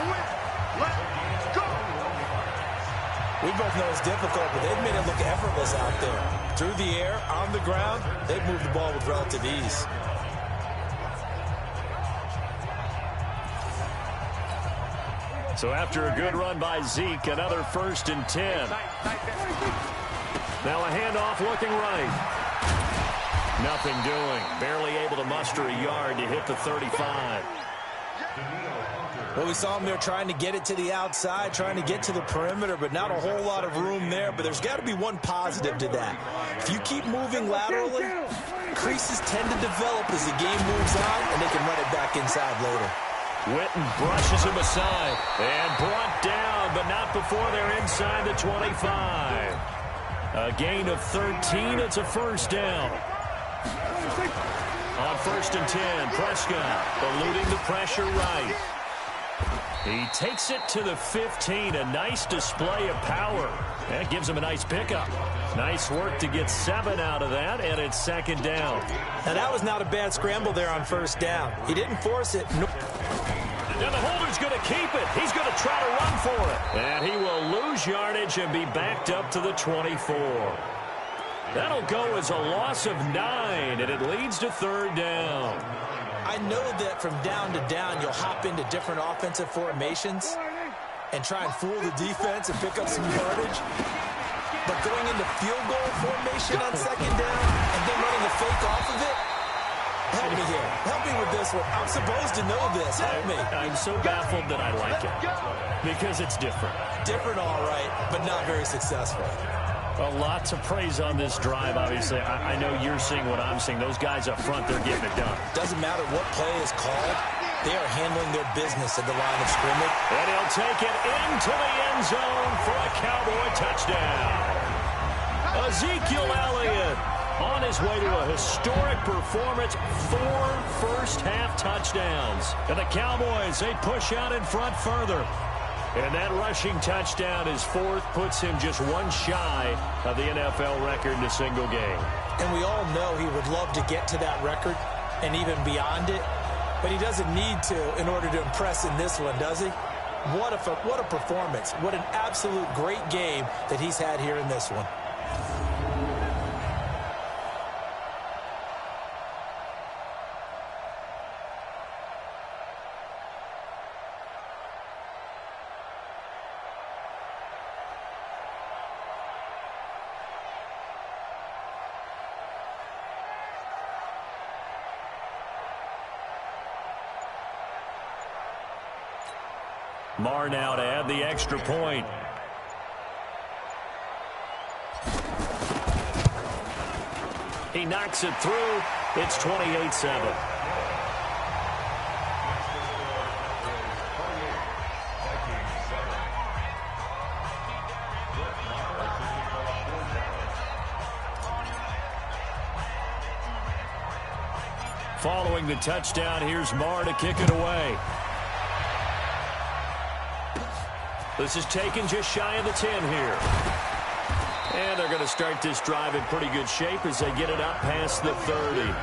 Speaker 4: We both know it's difficult, but they've made it look effortless out there. Through the air, on the ground, they've moved the ball with relative ease.
Speaker 2: So after a good run by Zeke, another 1st and 10. Now a handoff looking right. Nothing doing. Barely able to muster a yard to hit the 35.
Speaker 4: Well, we saw him there trying to get it to the outside, trying to get to the perimeter, but not a whole lot of room there. But there's got to be one positive to that. If you keep moving laterally, creases tend to develop as the game moves on, and they can run it back inside later.
Speaker 2: Witten brushes him aside and brought down, but not before they're inside the 25. A gain of 13. It's a 1st down. On 1st and 10, Prescott eluding the pressure right. He takes it to the 15. A nice display of power. That gives him a nice pickup. Nice work to get 7 out of that, and it's 2nd down.
Speaker 4: Now, that was not a bad scramble there on 1st down. He didn't force it. No.
Speaker 2: Now the holder's going to keep it. He's going to try to run for it. And he will lose yardage and be backed up to the 24. That'll go as a loss of 9, and it leads to 3rd down.
Speaker 4: I know that from down to down, you'll hop into different offensive formations and try and fool the defense and pick up some yardage. But going into field goal formation on 2nd down and then running a fake off of it, help me here. Help me with this one. I'm supposed to know this. Help me.
Speaker 2: I'm so baffled that I like it because it's different.
Speaker 4: Different, all right, but not very successful.
Speaker 2: A lot to praise on this drive, obviously. I know you're seeing what I'm seeing. Those guys up front, they're getting it done.
Speaker 4: Doesn't matter what play is called. They are handling their business at the line of scrimmage.
Speaker 2: And he'll take it into the end zone for a Cowboy touchdown. Ezekiel Elliott on his way to a historic performance. 4 first-half touchdowns. And the Cowboys, they push out in front further. And that rushing touchdown, his 4th, puts him just 1 shy of the NFL record in a single game.
Speaker 4: And we all know he would love to get to that record and even beyond it. But he doesn't need to in order to impress in this one, does he? What a performance. What an absolute great game that he's had here in this one.
Speaker 2: Marr now to add the extra point. He knocks it through. It's 28-7. Following the touchdown, here's Marr to kick it away. This is taken just shy of the 10 here. And they're going to start this drive in pretty good shape as they get it up past the 30.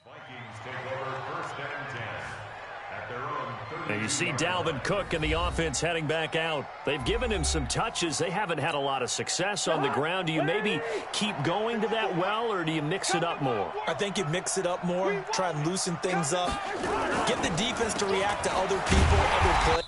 Speaker 5: Vikings take over first and 10 at their own 30.
Speaker 2: And you see Dalvin Cook and the offense heading back out. They've given him some touches. They haven't had a lot of success on the ground. Do you maybe keep going to that well, or do you mix it up more?
Speaker 4: I think you mix it up more, try and loosen things up, get the defense to react to other people, other plays.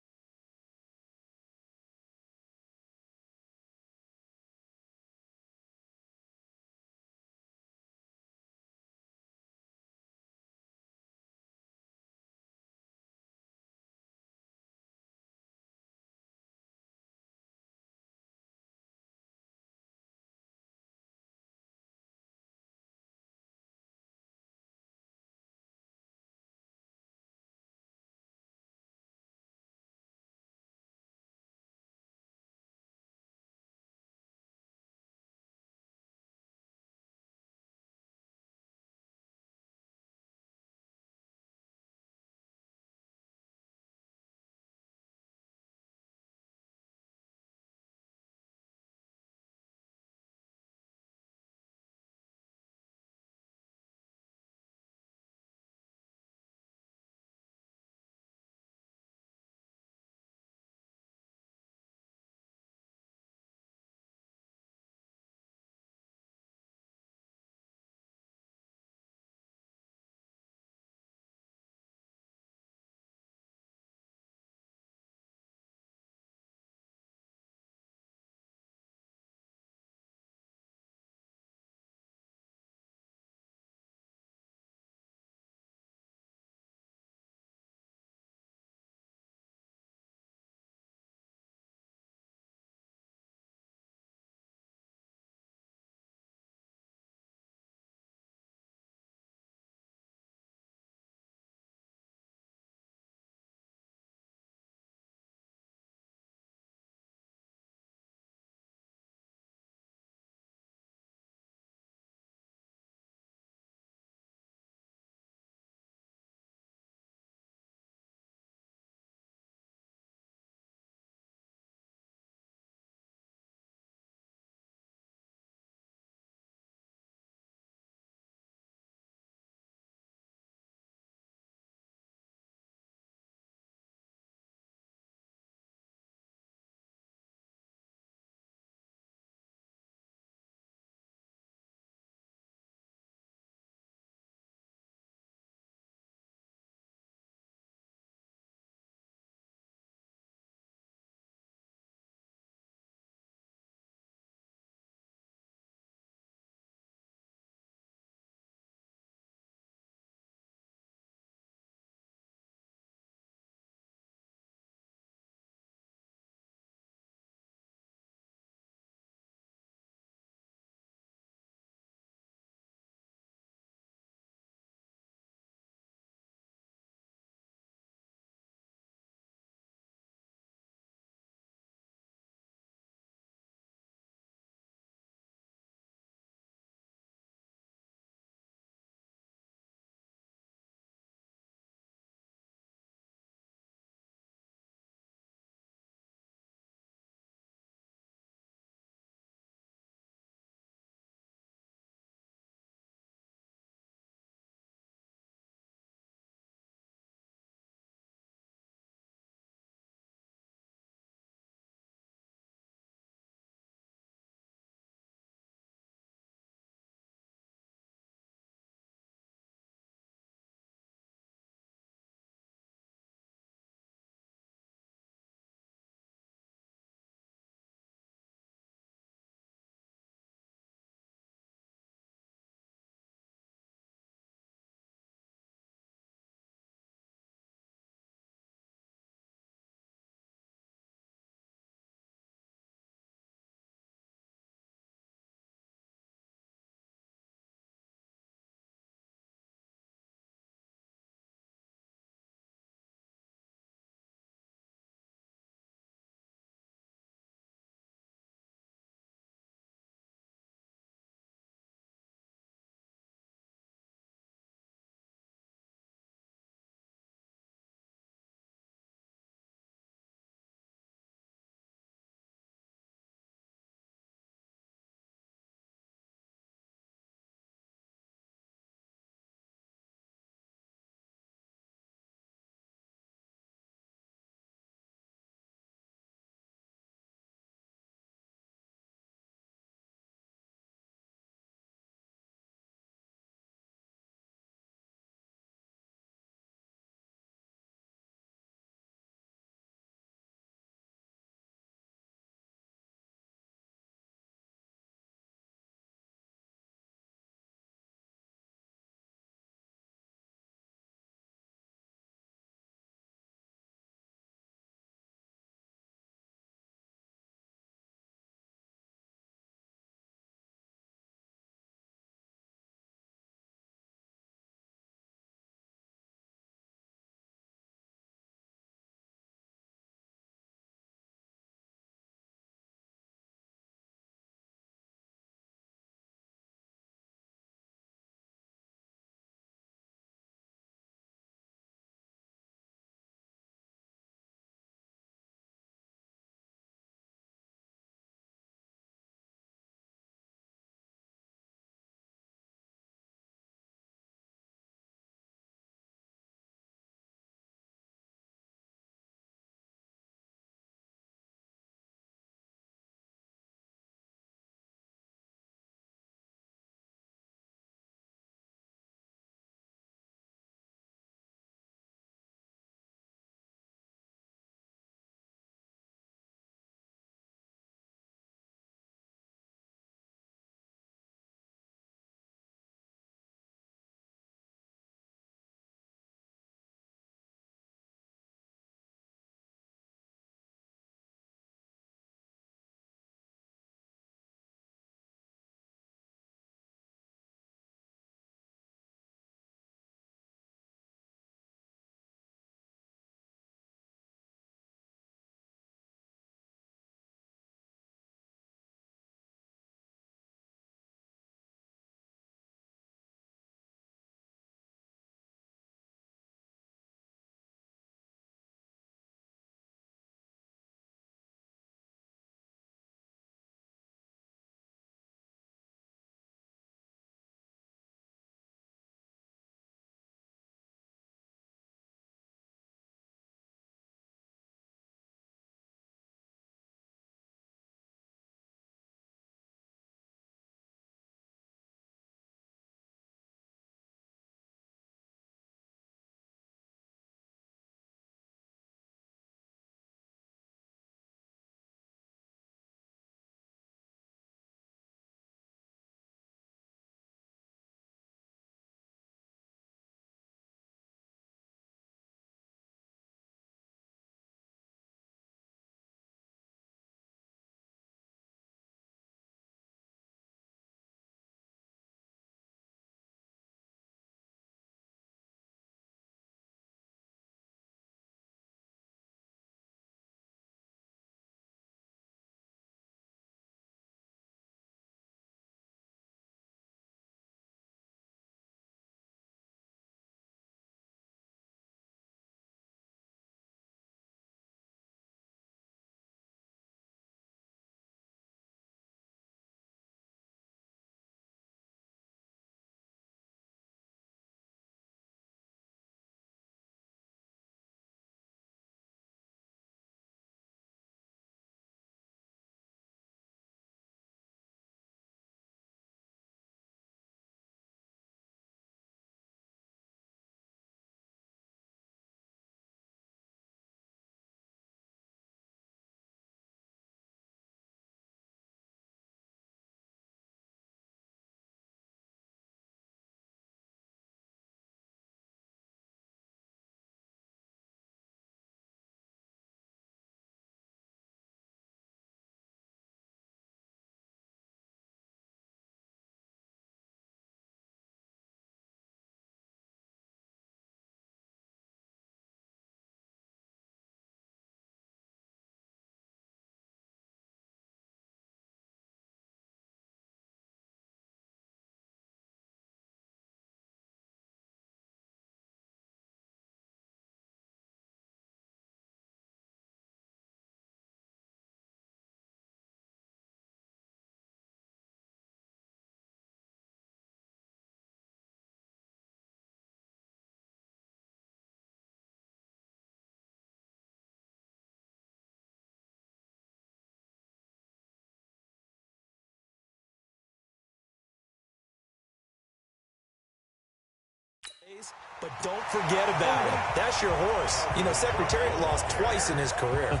Speaker 4: things, but don't forget about him. That's your horse. You know, Secretariat lost twice in his career.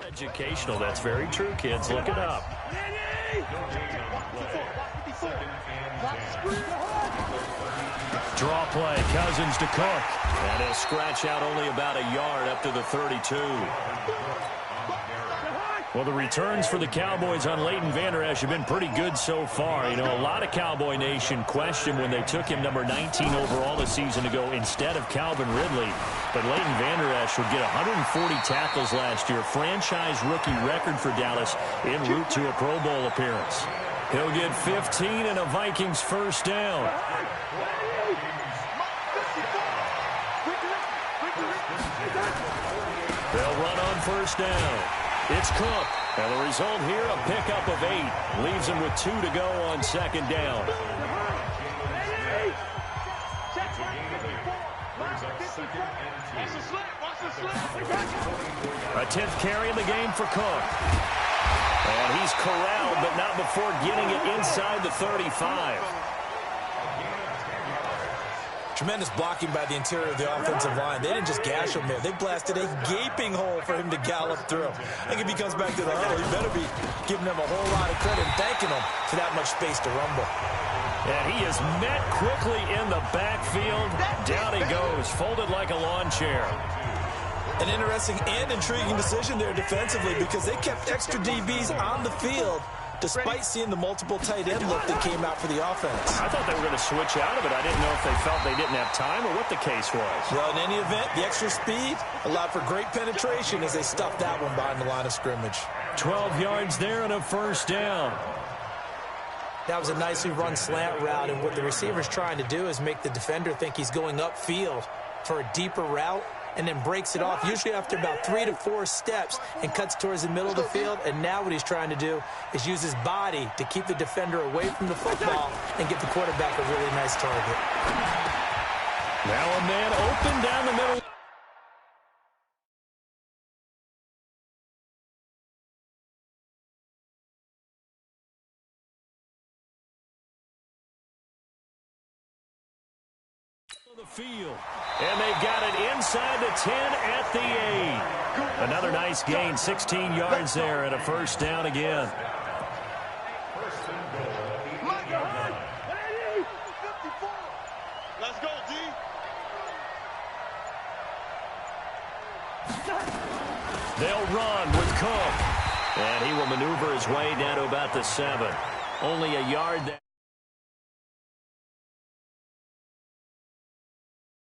Speaker 2: Educational, that's very true, kids. Look it up. Draw play, Cousins to Cook. And he'll scratch out only about a yard up to the 32. Well, the returns for the Cowboys on Leighton Vander Esch have been pretty good so far. You know, a lot of Cowboy Nation questioned when they took him number 19 overall a season ago instead of Calvin Ridley. But Leighton Vander Esch would get 140 tackles last year, franchise rookie record for Dallas en route to a Pro Bowl appearance. He'll get 15 and a Vikings first down. They'll run on first down. It's Cook. And the result here, a pickup of 8. Leaves him with 2 to go on second down. A 10th carry in the game for Cook. And he's corralled, but not before getting it inside the 35.
Speaker 4: Tremendous blocking by the interior of the offensive line. They didn't just gash him there. They blasted a gaping hole for him to gallop through. I think if he comes back to the huddle, he better be giving them a whole lot of credit and thanking them for that much space to rumble.
Speaker 2: And he is met quickly in the backfield. Down he goes, folded like a lawn chair.
Speaker 4: An interesting and intriguing decision there defensively because they kept extra DBs on the field despite seeing the multiple tight end look that came out for the offense.
Speaker 2: I thought they were going to switch out of it. I didn't know if they felt they didn't have time or what the case was.
Speaker 4: Well, in any event, the extra speed allowed for great penetration as they stuffed that one behind the line of scrimmage.
Speaker 2: 12 yards there and a first down.
Speaker 13: That was a nicely run slant route, and what the receiver's trying to do is make the defender think he's going upfield for a deeper route, and then breaks it off, usually after about 3 to 4 steps, and cuts towards the middle of the field. And now what he's trying to do is use his body to keep the defender away from the football and get the quarterback a really nice target.
Speaker 2: Now a man open down the middle. The field, and they've got it inside the 10 at the 8. Another nice gain, 16 yards there and a first down again.
Speaker 3: Let's go, D.
Speaker 2: They'll run with Cook, and he will maneuver his way down to about the 7. Only a yard there.